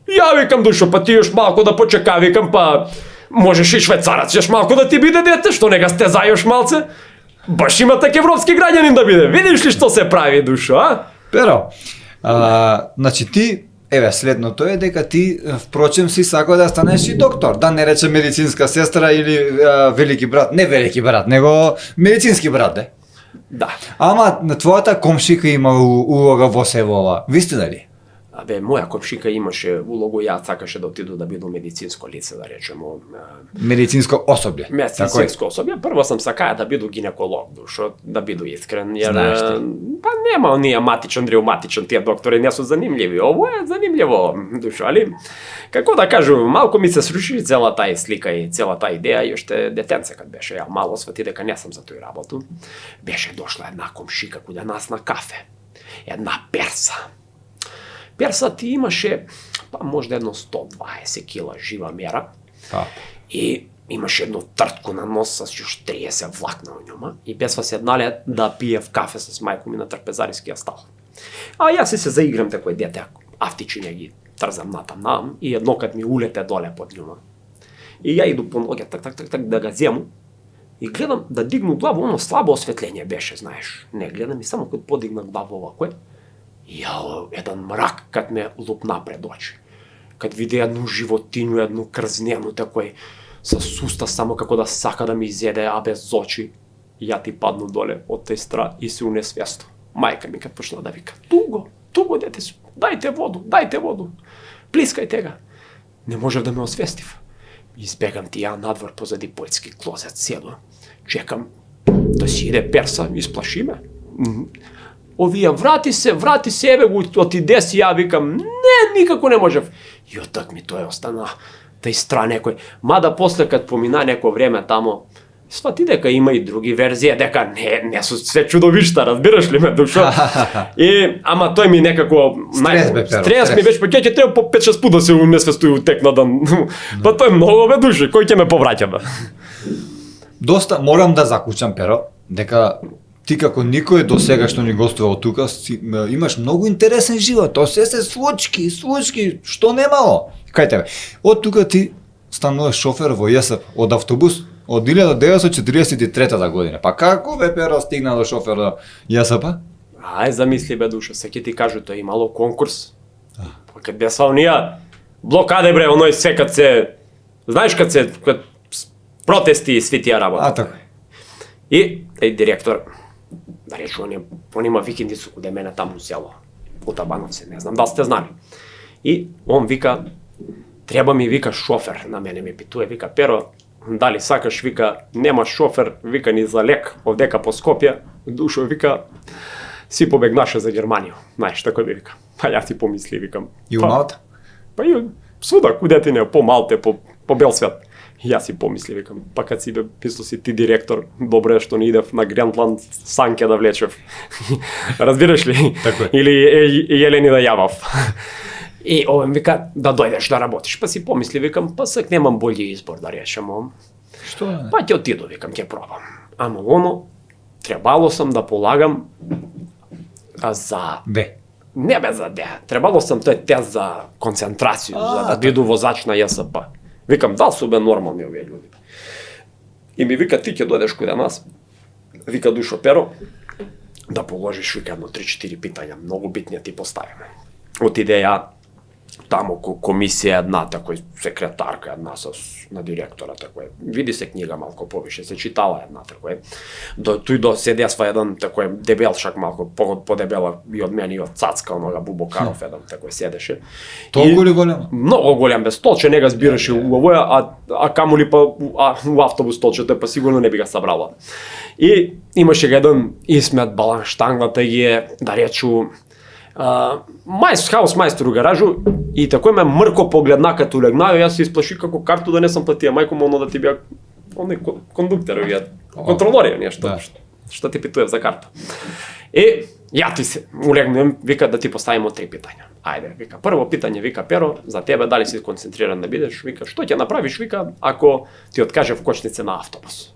Speaker 2: Ја викам, душо, па ти још малку да почека, викам, па можеш и швајцарац, још малку да ти биде дете, што не га стеза још малце? Баш има так европски граѓанин да биде, видиш ли што се прави, душо, а?
Speaker 1: Pero, значи ти, еве, следното е дека ти, впрочем, си сакал да станеш и доктор, да не рече медицинска сестра или велики брат, не велики брат, него медицински брат, де?
Speaker 2: Да.
Speaker 1: Ама твојата комшика има улога во севова, вистина ли?
Speaker 2: Абе, моја комшика имаше улогу, ја сакаше да отиду да биду медицинско лице, да речемо.
Speaker 1: Медицинско особје.
Speaker 2: Медицинско особје. Прво сам сакаја да биду гинеколог, душо, да биду искрен, јер па нема оние матичен, ревматичен, тие доктори не су занимљиви. Ово е занимљиво, душо, али како да кажу, малку ми се сруши цела таа слика и цела таа идеја, и уште детенце кад беше, ја мало свати дека не сам за тој работу. Беше дошла една комшика куде нас на кафе. Една перса. Перса ти имаше, па можда едно 120 кила жива мера, и имаше едно тртко на нос с još 30 влакна у njoma и бесва седнале да пиев кафе с мајко ми на трпезарискија стал. А јас се заиграм такој дете, автичиња ги трзам натам и еднокад ми улете доле под njoma. И ја иду по ноге, так, да га зему и гледам да дигну главу, оно слабо осветление беше, знаеш. Не гледам и само кога подигна главу овако јао, еден мрак кад ме лупна пред очи. Кад виде едну животињу, едну крзнену такој, со суста само како да сака да ми изеде, а без очи. Ја ти падну доле од тој стра и се унесвесто. Мајка ми кад почна да вика, туго дете су, дајте воду, плискајте ga. Не можев да ме освестив. Избегам ти ја надвор позади поетски клозет седо. Чекам да си иде Перса, исплаши ме. Овие, врати се, еве го отиде си, ја викам, не, никако не можев. И отак ми тој остана тај стра некој. Мада после кад помина неко време тамо, свати дека има и други верзија, дека не су се чудовишта, разбираш ли ме, душо? И, ама тој ми некако... Стрес ми беше, па ќе треба по 5-6 пут да се унесвестуи тек на дан. Па тој многу бе души, кој ќе ме повраќа бе?
Speaker 1: Доста, морам да закучам, Перо, дека ти како никој до сега што ни гостувал тука, имаш многу интересен живот, то се случки, што немало. Кај тебе? Од тука ти стануваш шофер во ЈСП, од автобус, од 1943 година. Па како бе Перо стигна до шофер до ЈСП?
Speaker 2: Ај, замисли бе душа, се ќе ти кажу, тој имало конкурс. Па кад бе са онија блокаде бре, оној се кад се, знаеш кад протести и сви тие работи.
Speaker 1: Така.
Speaker 2: И тој директор, да речу, он има викендицу каде мене таму у село, у Табановци, не знам дали сте знали. И он вика, треба ми, вика, шофер, на мене ми питуе, вика, Перо, дали сакаш, вика, нема шофер, вика, ни за лек, овдека по Скопје, душо, вика, си побегнаше за Германија, знаеш, тако ми вика. Па ја ти помисли, викам.
Speaker 1: И у Малта?
Speaker 2: Па и свуда, кудете не, по Малте, по бел свет. И јас си помисли, викам, па кад си бе, писто си ти директор, добре што не идев на Гренланд санке да влечев. Разбираш ли? Или Елени да јавав. И овој вика, да дојдеш да работиш. Па си помисли, викам, па сак немам бољи избор да решам.
Speaker 1: Што е?
Speaker 2: Па ќе отиду, викам, ќе пробам. Ама оно, требало сам да полагам за... Не бе за Д. Требало сам тој тест за концентрацију, за да биду воzač на ЈСП. Викам, дал су бе нормални овие луѓе. И ми вика, ти ќе дојдеш каде нас. Вика, душо, Перо, да положиш, вика, едно 3-4 питања, многу битни ти поставиме. Отиде ја тамо комисија една, такој секретарка една на директора, такој. Види се книга малку повише, се читала една, такој. Тој до седесва еден такој дебелшак малку, подебела и од мене и од Цацка, онога Бубокаров еден такој седеше.
Speaker 1: Толку ли голем?
Speaker 2: Многу голем бе, столче не га збираше у овоја, а камули па у автобус столчето, па сигурно не би га сабрала. И имаше еден Исмет Баланштангата ги е, да речу, хаус мајстор у гаражу и такој ме мрко погледна като легнају, јас се исплаши како карту да не сам платија, мајко му оно да ти бија оној кондуктор, контролори, што ти питуев за карта. И ја ти се улегнем, вика да ти поставимо 3 питања. Ајде, вика, прво питање, вика, Перо, за тебе дали си концентриран да бидеш, вика, што ќе направиш, вика, ако ти откаже вкочнице на автобус.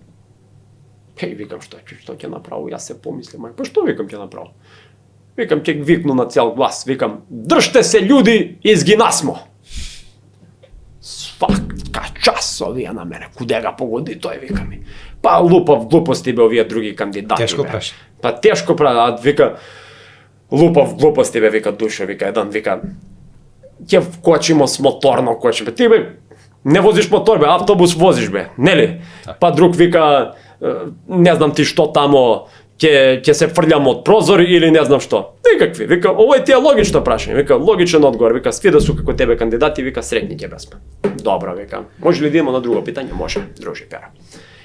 Speaker 2: Еј, викам, што ќе направи, јас се помислим, па што викам ќе направи? Викам, ќе викну на цел глас, викам, држте се људи, изгинасмо. Свака час овие на мене, куде га погоди тој, вика ми. Па лупав глупости бе овие други кандидати.
Speaker 1: Тешко праш.
Speaker 2: Па тешко праш, вика, лупав глупости бе, вика, душа, вика, еден, вика, ќе вкочимо с моторно кочиме. Ти бе, не возиш мотор бе, автобус возиш бе, нели? Па друг вика, не знам ти што тамо, ќе се фрлјам од прозор или не знам што. Никакви, вика, ово е тие логично прашање, вика, логичен одговор, вика, сви да су како тебе кандидати, вика, среќни ќе бесме. Добро, вика, може ли да има на друго питање? Може, дружи Пера.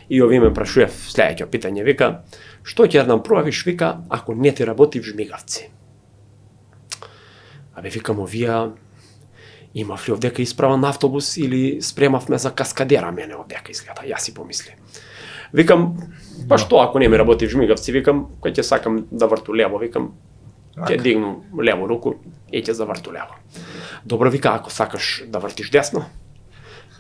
Speaker 2: И ови ме прашуе следеќето питање, вика, што ќе направиш, вика, ако не ти работи в жмигавци? Абе, викам, овија, имав ли овдека исправан автобус или спремавме за каскадера мене овдека изгледа, јас си помисли. Викам, па што ако не ми работи в жмигавци, викам, кој ќе сакам да врту лево, викам, ќе дигну лево руку и ќе заврту лево. Добро, вика, ако сакаш да вртиш десно,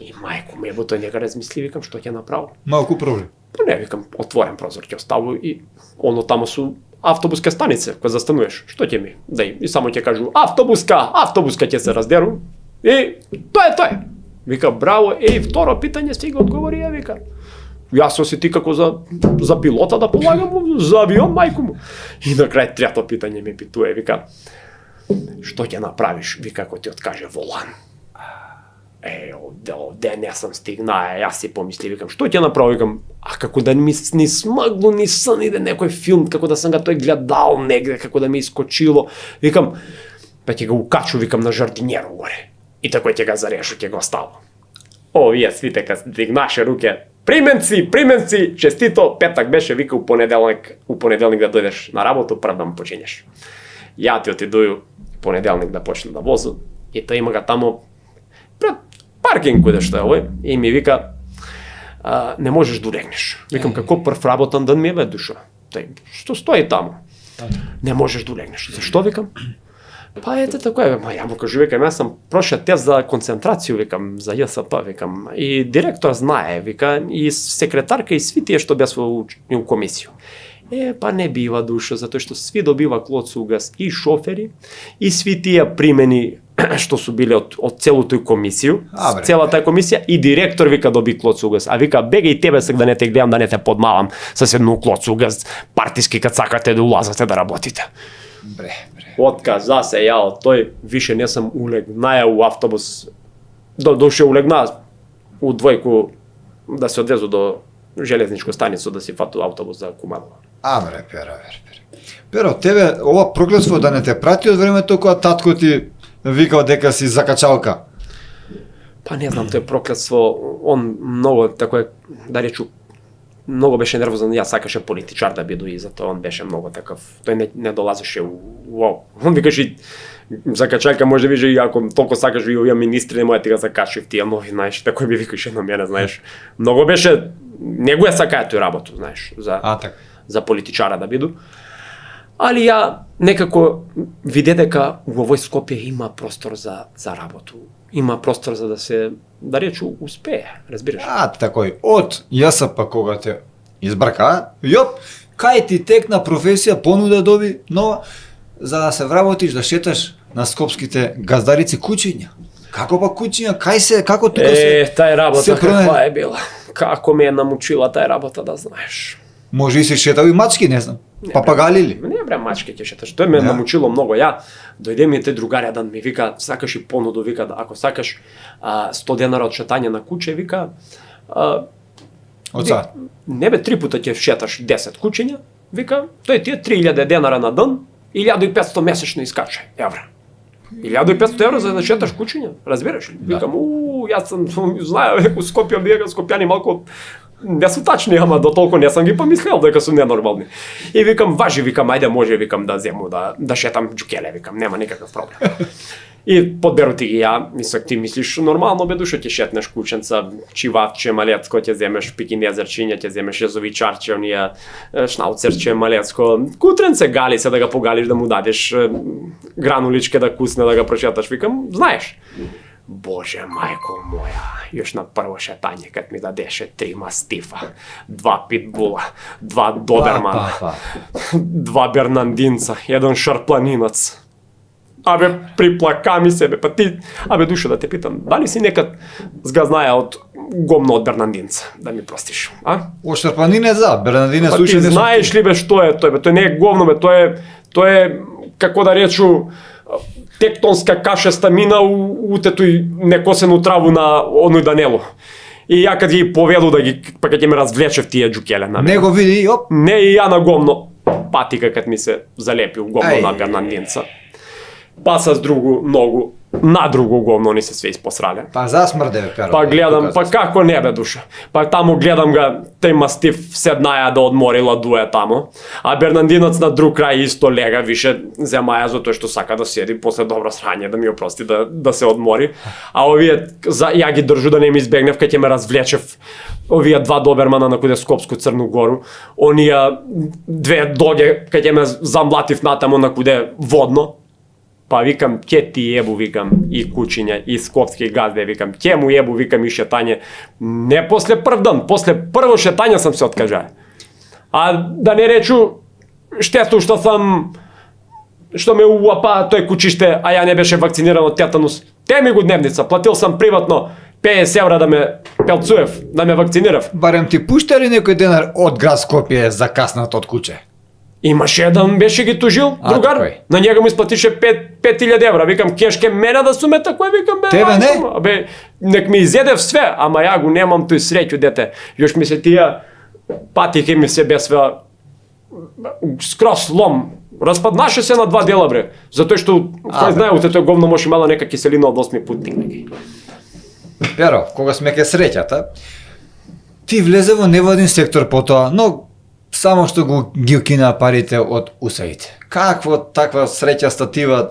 Speaker 2: и мајко мебо, тој не го размисли, викам, што ќе направи.
Speaker 1: Малку проблем.
Speaker 2: Па не, викам, отворен прозор ќе оставу и оно тамо су автобуска станица, кога застануваш, што ќе ми дај? И само ќе кажу, автобуска ќе се раздеру, и тоа е. Вика, браво, второ питање си го одговори, вика. Јас се осети како за пилота да полагам, за авион, мајко му. И на крај трето питање ми питуе, вика, што ќе направиш, вика, ако ти откаже волан? Овде не сам стигнаа, јас си помисли, викам, што ќе направи, викам, како да ми ни смагло, ни сан иде некој филм, како да сам го тој гледал негде, како да ми искочило, викам, па ќе го укачу, викам, на жардинјеро горе. И тако ќе го зарешу, ќе го оставам. Вие свите кога дигнаше руке, применци, честито, петак беше, вика, у понеделник да дојдеш на работу, прв да му почињеш. Ја ти отидују понеделник да почнем да возу, и тој има га тамо пред паркинг куде што е овој, и ми вика, не можеш да улегнеш. Викам, како прв работен ден ми е, бе, душо? Тој, што стои тамо? Не можеш да улегнеш. Зашто, викам? Па ете тако е, ја му кажу, викам, јас сам прошao тест за концентрацију, викам, за ЈСП, викам, и директор знае, вика, и секретарка и сви тие што беа у комисију. Па не бива, душо, затоа што сви добива клоцугас, и шофери, и сви тие примени што су биле од целото комисију, целата комисија, и директор, вика, доби клоцугас. А вика, бегај тебе сега да не те гледам, да не те подмалам со едно клоцугас, партиски кад сакате да улазате да работите.
Speaker 1: Бре.
Speaker 2: Отказа се јао, тој више не сам улегнаја у автобус. Доше улегна у двојку да се одвезу до железничко станицу да си фату автобус за Куманово.
Speaker 1: Бре, Перо, тебе ова проклетство да не те прати од времето кога татко ти викал дека си закачалка?
Speaker 2: Па не знам, тој проклетство, он многу, тако е, да речу, многу беше нервозен, јас сакаше политичар да биду и затоа он беше многу такав, тој не долазеше он викаше, закачалка може више и ако толку сакаш и овие министри, не може ти го закачив тие нови, знаеш, тако ми викаше на мене, знаеш. Многу беше, не го сакаја тој работу, знаеш, за политичара да биду. Али ја некако виде дека во овој Скопје има простор за работу. Има простор за да се, да речу, успее, разбираш?
Speaker 1: Такој, од ЈСП кога те избрка, кај ти текна професија, понуда доби нова, за да се вработиш, да шеташ на скопските газдарици куќиња. Како па куќиња, како тука се...
Speaker 2: Тај работа каква е била? Како ме е намучила тај работа, да знаеш?
Speaker 1: Може и си шетал и мачки, не знам. Папагали ли?
Speaker 2: Не бре, мачки ќе шеташ. Тој ме намучило многу. Ја дојде ми тој другарја да ми вика, сакаш и понуду, вика, ако сакаш 100 денари од шетање на куќе, вика,
Speaker 1: од сад.
Speaker 2: Не бе, 3 пута ќе шеташ 10 куќиња, вика, тој ти е 3000 денара на ден, 1500 месечно искачај, евра. 1500 евра за да шеташ куќиња, разбираш ли? Викам, јас сам знае, у Скопје бега, скопјани малку не су тачни, ама до толку не сам ги помислел дека су ненормални. И викам, важи, викам, ајде може, викам, да зему, да шетам џукеле, викам, нема никаков проблем. И подберу ти ги ја, мислам, ти мислиш нормално, бе, душо ќе шетнеш кученца, чиватче, малецко, ќе земеш пикинезерчиња, ќе земеш јазовичарче, онија шнауцерче, малецко, кутренце галице да го погалиш, да му дадеш грануличке да кусне, да го прошеташ, викам, знаеш. Боже, мајко моја, још на прво шетање, кад ми дадеше 3 мастифа, 2 питбула, 2 добермана, 2 бернандинца, 1 шарпланинец. Приплака ми себе, па ти, душо да те питам, дали си некад згазнаја од гомно од бернандинца, да ми простиш,
Speaker 1: О шарпланинец, бернандинец
Speaker 2: па ти знаеш ли бе што е тој, бе, тој не е говно, бе, тој е, како да речу, тектонска кашеста мина утетој некосену траву на оној Данело. И ја кад ги поведу да ги, па кад ќе ме развлечев тие џукеле на мене.
Speaker 1: Не го види,
Speaker 2: Не и ја на гомно, патика кад ми се залепи у гомно на бернандинца. па с другу ногу, на другу govno oni se sve isposrane.
Speaker 1: Па засмрде бе, Перо.
Speaker 2: Pa gledam, pa kako ne be duša. Pa tamo gledam ga, taj mastif sednaja da odmori laduje tamo. A Bernardinac na drug kraj isto lega više zemaja zato što saka da sjedi posle dobro sranje, da mi oprosti da se odmori. A ovije, ja gi držu da ne mi izbegnev kad je me razvlečev ovija dva dobermana na kude Skopsku Crnu Goru. Onija dve doge kad je me zamlativ natamo na kude vodno. Pa vikam, ќе ти jebu, vikam, и кучиња, и скопски газде, викам, ќе му jebu, викам, и шетање. Не после прв дан, после прво шетање сам се откажа. А да не речу, штету што ме уапа тој кучиште, а ја не беше вакциниран од тетанус. Те ми го дневница, платил сам приватно 50 евра да ме пелцуев, да ме вакцинирав.
Speaker 1: Барем ти пушта ли некој денар од град Скопје за каснат од куче?
Speaker 2: Имаше еден, беше ги тужил, другар,
Speaker 1: тој.
Speaker 2: на njega му исплатише 5000 евра, викам, кешке мене да суме такој, викам, бе,
Speaker 1: Тебе не?
Speaker 2: Бе, нек ми изедев све, ама ја го немам тој среќу, дете, још ми се тија патике ми се бе све, скроз лом, распаднаше се на два дела, бре, затоа што, кој знае, уте тој говно може имала нека киселина од 8 пут тикнеги.
Speaker 1: Перо, кога сме ке среќата, ти влезе во невладин сектор потоа, но само што го ги укина парите од усаите. Какво таква среќа статива,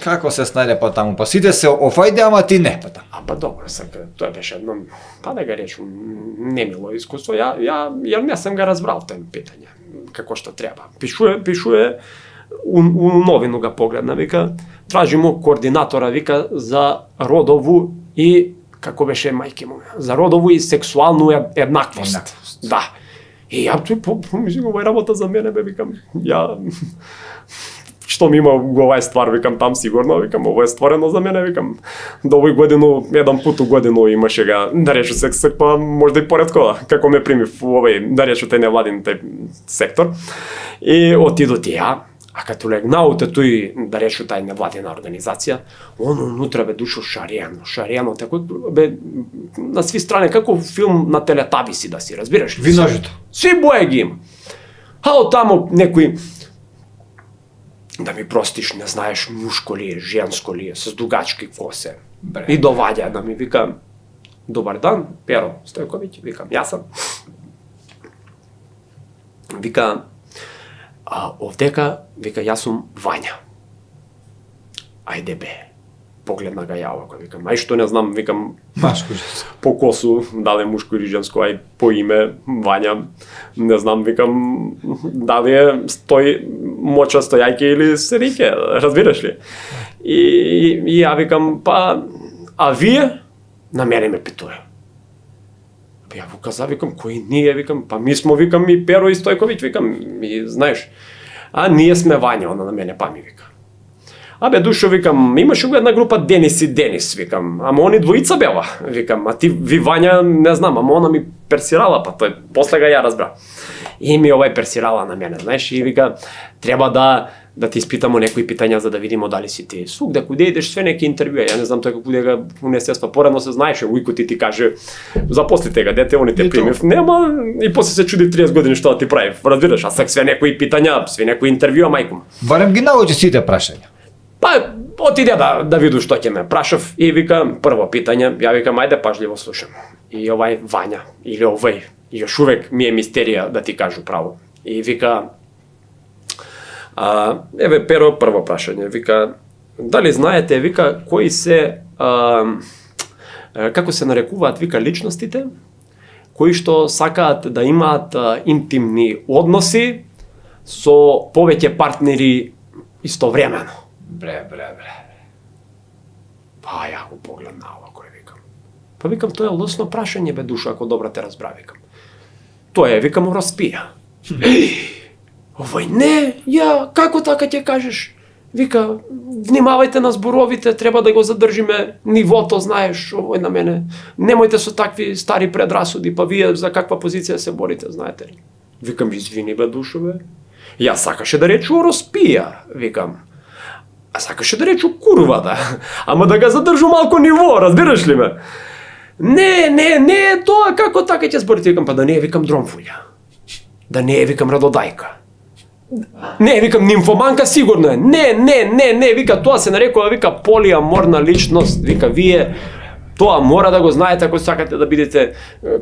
Speaker 1: како се снајде па таму? Па сите се офајде, ама ти не па таму.
Speaker 2: А па добро, сака, тоа беше едно, па да го речу, немило искуство. Ја не сам го разбрал тој питање, како што треба. Пишуе у новину го погледна, вика, тражимо координатора, вика, за родову и, како беше мајке му, за родову и сексуалну еднаквост. Да. И ја помислим, ова е работа за мене, бе, викам, ја, што ми има го овај ствар, викам, там сигурно, викам, ово е створено за мене, викам, до овој годину, еден пут у годину имаше га, да речу секс, па можда и поредкова, како ме примив у овој, да речу, тај невладин тај сектор. И отидот и ја, а като легнауте тој, да речу, тај невладина организација, он унутра бе душо шарено, тако, бе, на сви страни, како филм на Телетабиси да си, разбираш ли?
Speaker 1: Виножито.
Speaker 2: Сви боја ги има. А од тамо некој, да ми простиш, не знаеш мушко ли е, женско ли е, с дугачки косе. И доваѓа да ми вика, добар дан, Перо Стојковиќ, викам, јас сам. Вика, овдека, вика, јас сум Вања. Ајде бе, погледна га ја овако, викам, ај што не знам, викам,
Speaker 1: Машко женско.
Speaker 2: по косу, дали е мушко или женско, ај по име, Вања, не знам, викам, дали е моча стојајке или серике, разбираш ли? И ја викам, па, а вие? На мене ме питуе. Ја му каза, викам, кои ние, викам, па ми смо, викам, и Перо и Стојковиќ, викам, и знаеш, а ние сме Вања, она на мене, па ми вика. Абе, душо, викам, имаше го една група Денис и Денис, викам, ама они двојица бела, викам, а ви Вања, не знам, ама она ми персирала, па тој, после га ја разбра. И ми овај персирала на мене, знаеш, и вика, треба да ти испитамо некои питања за да видимо дали си ти свугде куде идеш, све неки интервјуа, ја не знам тој куде га унесества, поредно се знаеше, уико ти каже, запослите га, дете, они те примив, нема, и после се чуди 30 години што да ти прави, разбираш, а сак све некои питања, све некои интервјуа, мајкум.
Speaker 1: Барем ги научи сите прашања.
Speaker 2: Па, отиде да виду што ќе ме прашав и вика, прво питање, ја викам, ајде пажливо слушам. И овај Вања, или овај, још увек ми е мистерија да ти кажу право. И вика, еве Перо, прво прашање, вика, дали знаете, вика, кои се, како се нарекуваат, вика, личностите, кои што сакаат да имаат интимни односи со повеќе партнери истовремено.
Speaker 1: Бре.
Speaker 2: Па ја го погледна овако и викам. Па викам, тоа е лесно прашање, бе, душа, ако добро те разбра, викам. Тоа е, викам, распија. Овој не, ја, како така ќе кажеш? Вика, внимавајте на зборовите, треба да го задржиме нивото, знаеш, овој на мене. Немојте со такви стари предрасуди, па вие за каква позиција се борите, знаете ли? Викам, извини, бе, душо, бе. Ја сакаше да речу распија, викам. А сакаше да речу курва, да. Ама да га задржу малку ниво, разбираш ли ме? Не, тоа како така ќе зборите, викам, па да не е, викам, дромфуља. Да не е, викам, радодајка. Не, викам, нимфоманка сигурно е. Не, вика, тоа се нарекува, вика, полиаморна личност. Вика, вие тоа мора да го знаете ако сакате да бидете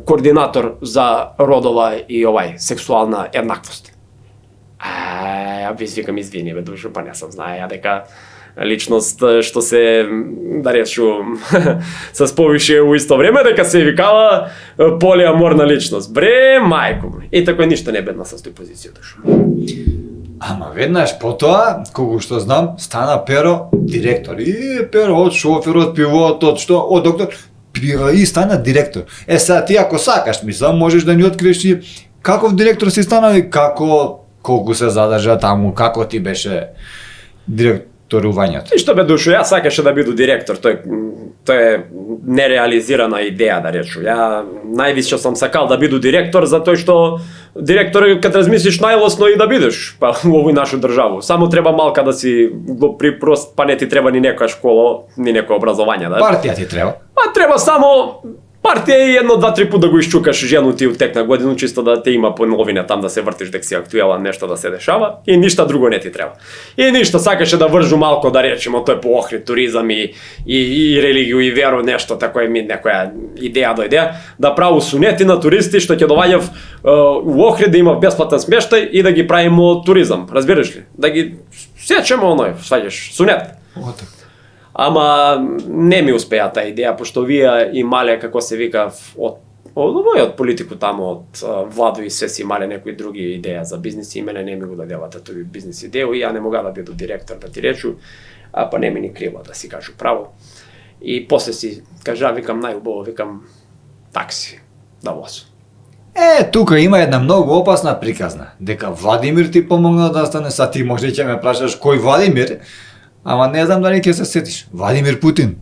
Speaker 2: координатор за родова и сексуална еднаквост. Ја викам, извини бе, душо, па не сам знае ја дека личност што се, да речу, се повише у исто време, дека се викава полиаморна личност. Бре, мајко. И тако ништо не бедна со тој позиција, душо.
Speaker 1: Ама веднаш потоа, колку што знам, стана Перо директор. И Перо од шофер, од пивот, од што, од доктор, и стана директор. Сега ти ако сакаш, мислам, можеш да ни откриеш и каков директор си стана и колку се задржа таму, како ти беше директорувањето.
Speaker 2: И што бе, душо, ја сакаше да биду директор, тој е нереализирана идеја, да речу. Ја највише сам сакал да биду директор, затоа што директор кад размислиш најлосно и да бидеш па во овој нашу државу. Само треба малка да си го припрост, па не ти треба ни некоја школа, ни некоја образование, да.
Speaker 1: Партија ти треба.
Speaker 2: Па треба само партија и 1-2-3 пат да го исчукаш жену ти у тек на годину, чисто да те има по новине там да се вртиш дека си актуелен, нешто да се дешава и ништа друго не ти треба. И ништо сакаше да вржу малку, да речеме, тој по Охрид туризам и религију и веру, нешто тако е ми некоја идеја дојде, да праву сунети на туристи што ќе доваѓав у Охрид да има бесплатен смештај и да ги правимо туризам, разбираш ли? Да ги сечеме оној, сваѓаш, сунет. Ама не ми успеа таа идеја, пошто вие имале, како се вика, од политику таму, од Владо и се си имале некои други идеја за бизнес и мене не ми го дадевате тој бизнес идеја и ја не мога да биду директор, да ти речу, па не ми ни криво, да си кажу право. И после си кажа, викам, најубаво, викам, такси, да возам.
Speaker 1: Тука има една многу опасна приказна, дека Владимир ти помогна да стане, са ти може ќе ме прашаш кој Владимир, ама не знам дали ќе се сетиш. Владимир Путин.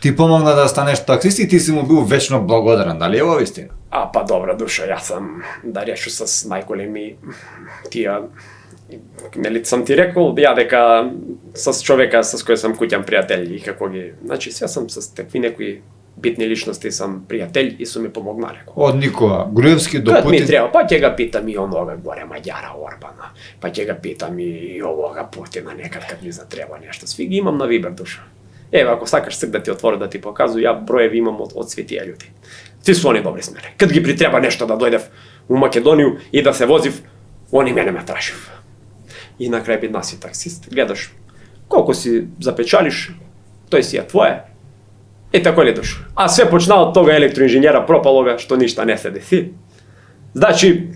Speaker 1: Ти помогна да станеш таксист и ти си му бил вечно благодарен. Дали е ова вистина?
Speaker 2: Па добра душа, јас сам да решу с најголеми тие, нели сам ти рекол, ја дека с човека с кој сам куќам пријатели и како ги, значи се сам с такви некои битни личности сам пријатели и су ми помогнале.
Speaker 1: Од Никола Груевски до
Speaker 2: Кад
Speaker 1: Путин.
Speaker 2: ми треба, па ќе га питам и онога горе Маѓара Орбана, па ќе га питам и овога Путина некад кад ми затреба нешто. Сви ги имам на вибер, душа. Еве, ако сакаш сек да ти отвори да ти покажу, ја броеви имам од сви тие луѓе. Ти су они добри с мене. Кад ги притреба нешто да дојдев у Македонија и да се возив, они мене ме трашив. И на крај бидна си таксист, гледаш колку си запечалиш, тој си е твое. И тако ли душ. А све почна од тога електроинженера пропалога, што ништа не се деси. Значи,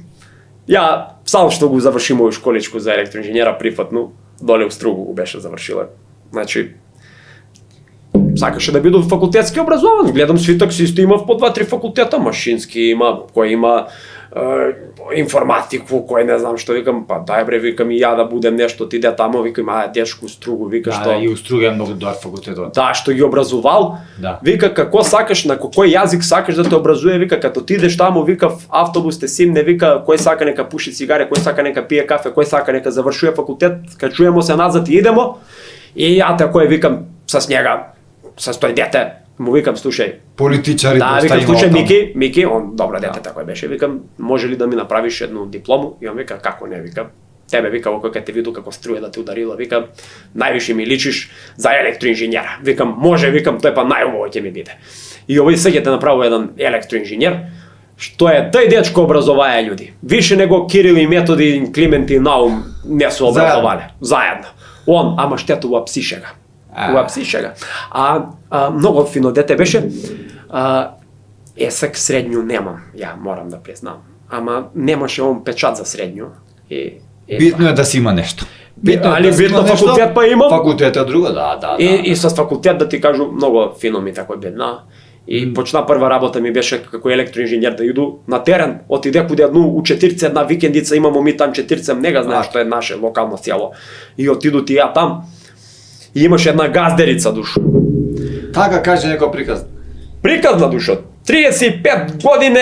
Speaker 2: ја сам што го заврши моју школичку за електроинженера прифатну, доле у Стругу го беше завршила. Значи, сакаше да биде факултетски образован. Гледам сви таксисти имав по 2-3 факултета, машински има, кој има информатику, кој не знам што, викам, па дај бре, викам и ја да будем нешто, ти иде тамо, викам, дешко у Стругу, вика што...
Speaker 1: Да, и у Стругу е многу добар факултетот.
Speaker 2: Да, што ги образувал,
Speaker 1: да.
Speaker 2: Вика како сакаш, на кој јазик сакаш да те образуе, вика като ти идеш таму, вика в автобус те симне, вика кој сака нека пуши цигаре, кој сака нека пие кафе, кој сака нека завршува факултет, кај чуемо се назад и идемо. И ја тако викам с njega, с тој дете, му викам, слушај,
Speaker 1: политичари
Speaker 2: да, викам, слушај, Мики, он добро дете тако беше, викам, може ли да ми направиш едну диплому? И он вика, како не, вика, тебе, вика, во кој те виду како струја да те ударила, вика, највише ми личиш за електроинженера. Викам, може, викам, тој па најубаво ќе ми биде. И овој сега те направо еден електроинженер, што е тој дечко образовае луѓе. Више него Кирил и Методи и Климент и Наум не су образовале. Заедно. Он, ама штетува псишега. Уа псишега. Многу фино дете беше. Есек средњу немам, ја морам да признам. Ама немаше он печат за средњу.
Speaker 1: Битно е да си има нешто.
Speaker 2: Али битно факултет па имам.
Speaker 1: Факултет е друго, да.
Speaker 2: И с факултет да ти кажу, многу фино ми тако бедна. И почна прва работа ми беше како електроинженер да иду на терен. Отиде куде у Четирце една викендица, имамо ми там Четирце, не га знаеш што е наше локално село. И отиду ти ја там. И имаше една газдерица, душо.
Speaker 1: Така каже некој приказ.
Speaker 2: Приказна, душо. 35 години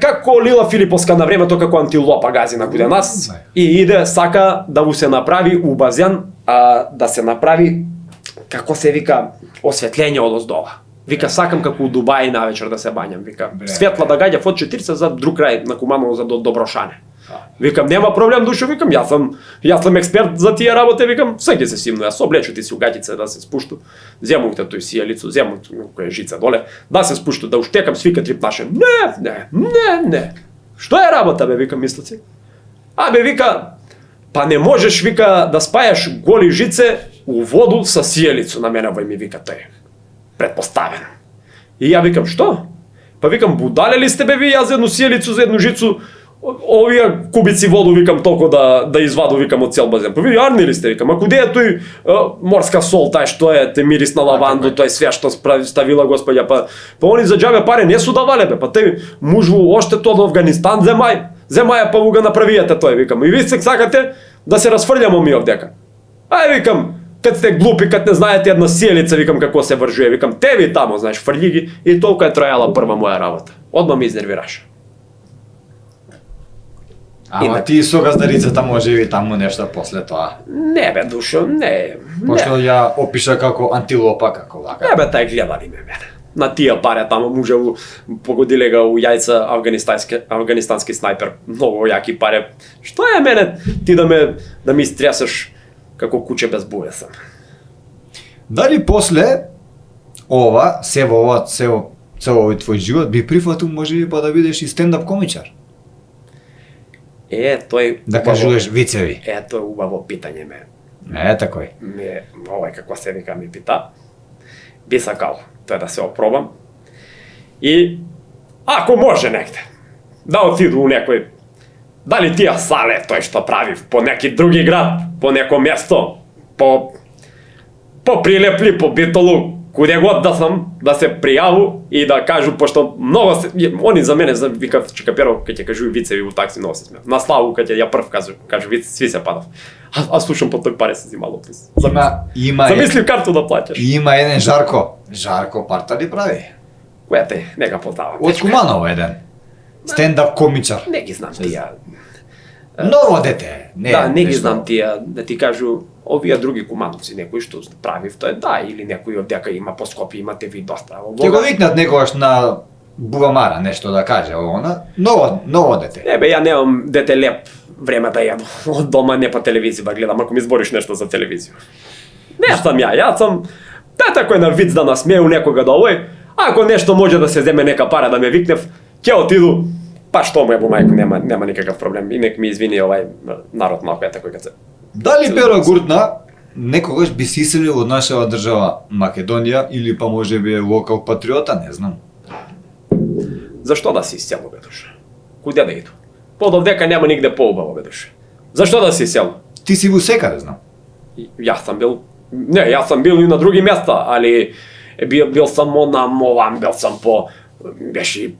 Speaker 2: како Лила Филиповска на времето како антилопа гази на куде нас и иде сака да му се направи у базен, да се направи како се вика осветлење од оздола. Вика сакам како у Дубај навечер да се бањам, вика светла да гаѓа од 40 за друг крај на Куманово за Доброшане. Викам, нема проблем, душо, викам, јас сум експерт за тие работи, викам, секи се симно, јас облечу ти си угатице да се спушту, зему те тој сијалицу, зему која жица доле, да се спушту, да уштекам свика трипнаше. Не. Што е работа, бе, викам, мислат си? Бе, вика, па не можеш, вика, да спајаш голи жице у воду со сијалицу, на мене вој ми вика тој. Предпоставено. И ја викам, што? Па викам, будале ли сте, бе, ви, јас за едну сијалицу, за едну жицу, овие кубици воду, викам, толку да изваду, викам, од цел базен. Па ви, арни ли сте, викам, а куде е тој морска сол, тај што е, те мирис на лаванду, тој све што ставила господја, па они за џабе пари не су давале, бе, па тој мужу оште тоа од Афганистан земаја, па го направијате тој, викам, и ви сакате да се расфрљамо ми овдека. Викам, кад сте глупи, кад не знаете една сијалица, викам, како се вржуе, викам, те ви тамо, знаеш, фрљи ги, и толку е трајала прва моја работа. Одма ме изнервираше.
Speaker 1: Ама ти со газдарицата може би таму нешто после тоа.
Speaker 2: Не бе, душо, не.
Speaker 1: Пошто ја опиша како антилопа, како вака.
Speaker 2: Не бе, тај гледали ме мене. На тие паре таму може погодиле га у јајца афганистански снајпер. Многу јаки паре. Што е мене ти да ми истресаш како куче без буеса?
Speaker 1: Дали после ова, цел овој твој живот би прифатил можеби па да бидеш и стендап комичар?
Speaker 2: Тој
Speaker 1: да кажуваш вицеви.
Speaker 2: Тоа е убаво питање ме.
Speaker 1: Такој.
Speaker 2: Овој како се вика ми пита. Би сакал тоа да се опробам. И ако може негде да отиду у некој, дали тие сале тој што правив по неки други град, по неко место, по Прилепли, по Битолу, куде год да сам, да се пријаву и да кажу, пошто много они за мене викав Чикаперо, кога ќе кажу вицеви у такси, много се смеа. На Славу кога ја прв кажу виц, сви се падав. А слушам по тој паре се зимало плюс. Замисли карту да плаќаш.
Speaker 1: Има еден Жарко парта ли прави?
Speaker 2: Која те, нека познавам.
Speaker 1: Од Куманово еден. Стендап комичар.
Speaker 2: Не ги знам тие.
Speaker 1: Ново дете.
Speaker 2: Не ги знам тие, да ти кажу, овие други кумановци, некои што правив, тоа е или некој овдека има по Скопје, имате ви доста.
Speaker 1: Ќе го викнат некогаш на Буамара нешто да каже, ново дете.
Speaker 2: Не бе, ја немам дете леп време да јадам. Од дома не по телевизија да гледам, ако ми збориш нешто за телевизија. Не сум јас сум тата кој на виц да насмеу некога да овој, ако нешто може да се земе нека пара да ме викнев, ќе отиду. Па што му мајко, нема никаков проблем. И нек ми извини овај народ малку такој кај се.
Speaker 1: Дали Перо Гуртна некогаш би се иселил од нашава држава Македонија или па може би е локал патриота, не знам.
Speaker 2: Зашто да се иселу, бе душа? Куде да иду? Подовдека нема нигде поубаво, бе душа. Зашто да се иселу?
Speaker 1: Ти си во секаде, знам.
Speaker 2: Јас сум бил и на други места, али бил сам на Мован, бил сам беше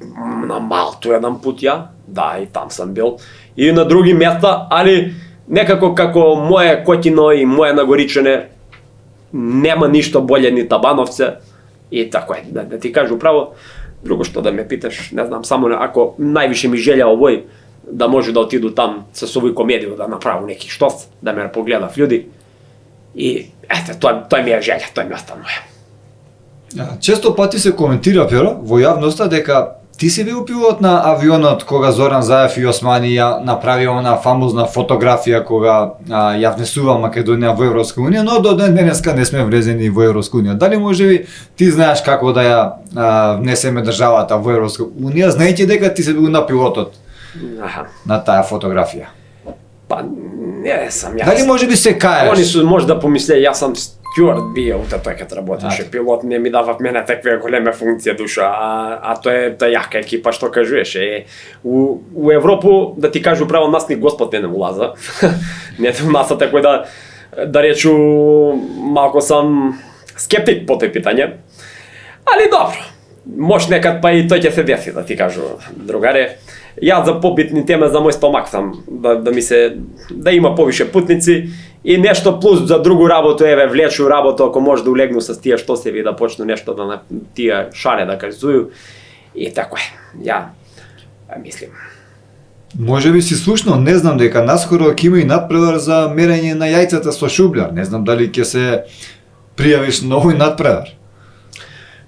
Speaker 2: на Малту еден пут ја, да, и там сам бил. И на други места, али некако како моје Котино и моје Нагоричане нема ништо боле ни Табановце и тако е, да ти кажу право. Друго што да ме питаш, не знам, само ако највише ми желја овој да може да отиду там со овој комедију да направам неки штос, да ме погледав луѓе. И тој ми е желја, тој ми останува.
Speaker 1: Често пати се коментира, Перо, во јавноста дека ти си бил пилот на авионот кога Зоран Заев и Османи ја направија она фамозна фотографија кога ја внесува Македонија во Европска унија, но до ден денеска не сме влезени во Европска унија. Дали можеби ти знаеш како да ја внесеме државата во Европска унија, знаејќи дека ти си бил на пилотот на таа фотографија?
Speaker 2: Па не сам јас.
Speaker 1: Дали можеби се каеш?
Speaker 2: Они су може да помисле јас сум стюард био тој кога работеше, пилот не ми дава мене таква голема функција душа, а тоа е јака екипа што кажуваше. У Европу, да ти кажу право, нас ни Господ не улаза. Не нас такој да речу малку сам скептик по тој питање. Али добро. Може некад па и тој ќе се деси, да ти кажу, другаре. Јас за побитни теме за мој стомак сам, да има повише путници и нешто плюс за другу работу, еве влечу работу, ако може да улегну со тие штосеви да почну нешто да тие шаре да кажуju и тако е. Ја мислим.
Speaker 1: Може би си слушнал, не знам дека наскоро ќе има и надпревар за мерење на јајцата со шубљар. Не знам дали ќе се пријавиш на овој надпревар.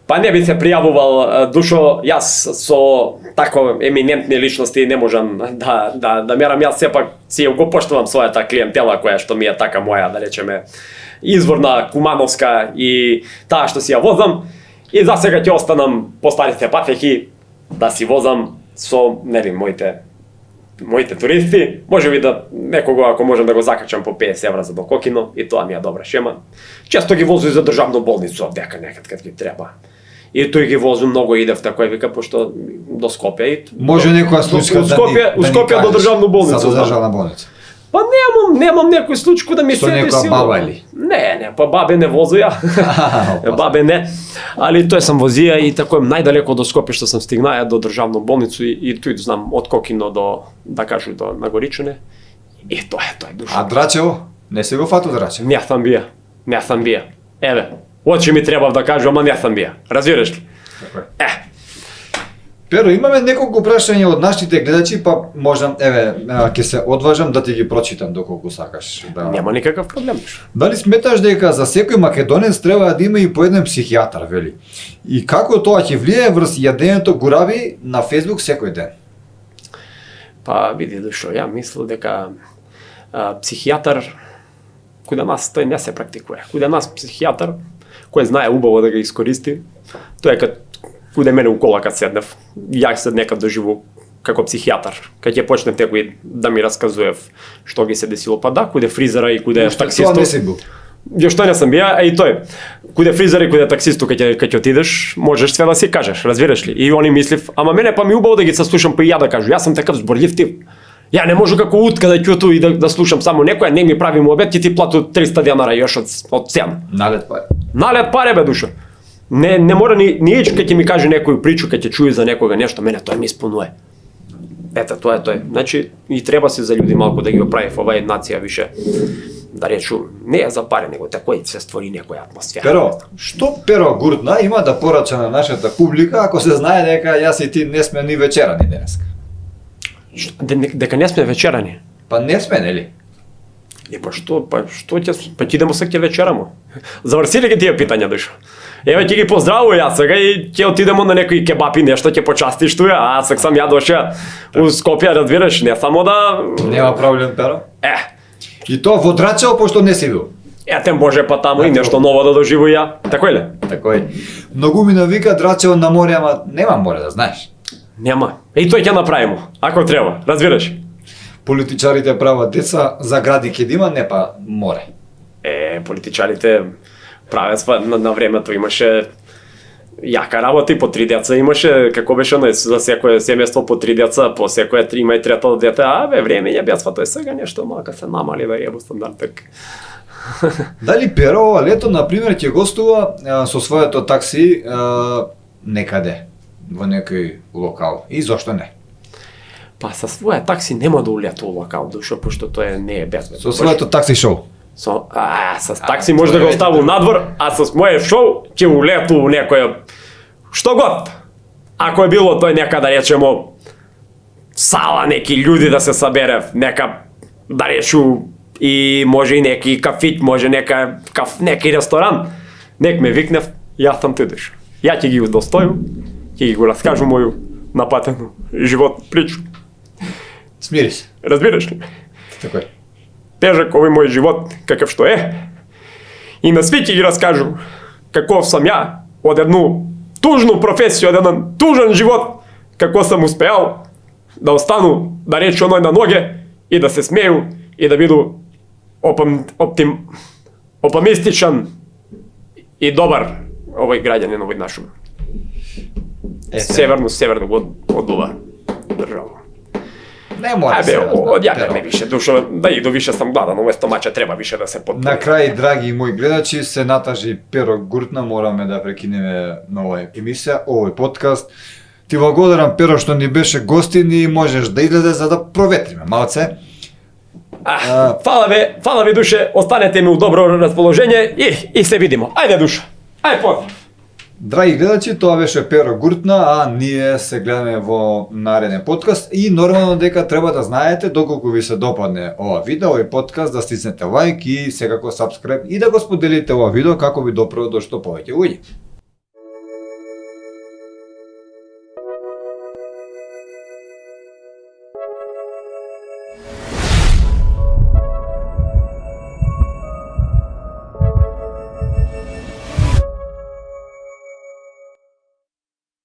Speaker 2: Па не би се пријавувал, Душо, јас со тако еминентни личности не можам да мерам, јас сепак си го поштувам својата клиентела која што ми е така моја, да речеме, изворна, кумановска и таа што си ја возам, и за сега ќе останам по старите патеки да си возам со, нели, моите туристи, може би да некого ако можам да го закачам по 50 евра за до Кокино, и тоа ми е добра шема. Често ги возу и за државну болницу овдека некад кад ги треба. И тој ги возу многу идев така вика пошто до Скопје и
Speaker 1: Може некоја случка
Speaker 2: у Скопје до државну болницу.
Speaker 1: За државна болница.
Speaker 2: Па немам некој случај да ми
Speaker 1: Со
Speaker 2: се
Speaker 1: некоја
Speaker 2: деси.
Speaker 1: баба или?
Speaker 2: Не, па бабе не возу ја. Бабе не. Али тој сам возија и тако најдалеко до Скопје што сам стигнаа до државну болницу и тој знам од Кокино до, да кажу, до Нагоричане. И тоа е душа.
Speaker 1: А Драчево? Не се го фату Драчево?
Speaker 2: Не сам бија. Еве, очи ми требав да кажам, ама не сам бија. Разбираш ли?
Speaker 1: Перо, имаме неколку прашања од нашите гледачи, па можам, ќе се одважам да ти ги прочитам доколку сакаш. Да.
Speaker 2: Нема никаков проблем.
Speaker 1: Дали сметаш дека за секој македонец треба да има и по еден психијатар, вели? И како тоа ќе влијае врз јадењето гурави на Facebook секој ден?
Speaker 2: Па види Душо, ја мислам дека психијатар кај нас тој не се практикува. Кај нас психијатар кој знае убаво да го искористи, тоа е каде мене у кола кад седнев, ја се некад доживу како психијатар, кај ќе почнев некој да ми расказуев што ги се десило, па да, каде фризера и каде таксистот.
Speaker 1: Тоа не си бил.
Speaker 2: Ја што не сам бија, а и тој. Каде фризера и каде таксистот кај ќе отидеш, можеш све да си кажеш, разбираш ли? И они мислив, ама мене па ми убаво да ги саслушам па и ја да кажу, јас сум такав зборлив тип. Ја не можу како утка да ќуту и да слушам само некоја, не ми прави муабет, ти плату 300 денара још од цена.
Speaker 1: Налет пари.
Speaker 2: Налет пари бе Душо. Не мора ни ич кај ќе ми каже некој причу, кај ќе чуе за некога нешто, мене тоа ми исполнува. Ето, тоа е тој. Значи, и треба се за луѓе малку да ги оправи оваа нација више, да речу, не е за пари, него такој се створи некоја атмосфера.
Speaker 1: Перо, што Перо Гуртна има да порача на нашата публика ако се знае дека јас и ти не сме ни вечерани денеска?
Speaker 2: Дека не сме вечерани?
Speaker 1: Па не сме, нели?
Speaker 2: Па што ти идемо се ќе вечерамо. Заврсили ги тие питања, Душо? Еве ќе ги поздравувам јас сега и ќе отидемо на некој кебап и нешто ќе почастиш туја, а сега сам ја дошја у Скопје, разбираш, не само да...
Speaker 1: Нема проблем, Перо. И тоа во Драчево, пошто не си бил.
Speaker 2: Ете може па таму и нешто ново да доживу ја. Тако ли?
Speaker 1: Тако е. Многу ми навика Драчево на море, ама нема море, да знаеш.
Speaker 2: Нема. И тој ќе направимо, ако треба, разбираш.
Speaker 1: Политичарите прават деца, за гради ќе има, не па море.
Speaker 2: Политичарите прават на времето имаше јака работа и по 3 деца имаше, како беше за секое семејство по 3 деца, по секое 3 има и трето дете, време ја бесва тој сега нешто малка се намали да јебу стандартак.
Speaker 1: Дали Перо ова лето, например, ќе гостува со своето такси некаде, во некој локал? И зошто не?
Speaker 2: Па со своја такси нема да улета у локал, Душо, пошто тоа не е безбедно.
Speaker 1: Со своето такси шоу?
Speaker 2: Со такси може да го оставу надвор, а со моје шоу ќе улету у некоја што год. Ако е било тој нека да речемо сала, неки луѓе да се сабере, нека да речу и може и неки кафиќ, може неки ресторан, нек ме викнев, јас сам тидеш. Ја ќе ги удостоју, ќе ги го раскажу моју напатену живот причу.
Speaker 1: Смири се.
Speaker 2: Разбираш ли?
Speaker 1: Така е.
Speaker 2: Тежак овој мој живот, каков што е. И на сви ќе ги раскажу каков сам ја, од едну тужну професија, од еден тужен живот, како сам успеал да остану, да речу оној на ноге и да се смеju и да биду оптимистичан и добар овој граѓанин, овој наш северно од ова држава.
Speaker 1: Не мора се.
Speaker 2: Од јака не више, Душо, да иду више сам гладан, овој стомача треба више да се потпуни.
Speaker 1: На крај, драги мои гледачи, се натажи Перо Гуртна, мораме да прекинеме на оваа емисија, овој подкаст. Ти благодарам, Перо, што ни беше гостин и можеш да излезе за да проветриме малце.
Speaker 2: Фала ви, Душе, останете ми у добро расположение и се видимо. Ајде, Душа, ајде поздрав.
Speaker 1: Драги гледачи, тоа беше Перо Гуртна, а ние се гледаме во нареден подкаст и нормално дека треба да знаете доколку ви се допадне ова видео, овој подкаст, да стиснете лайк и секако сабскрајб и да го споделите ова видео како би допрело до што повеќе луѓе.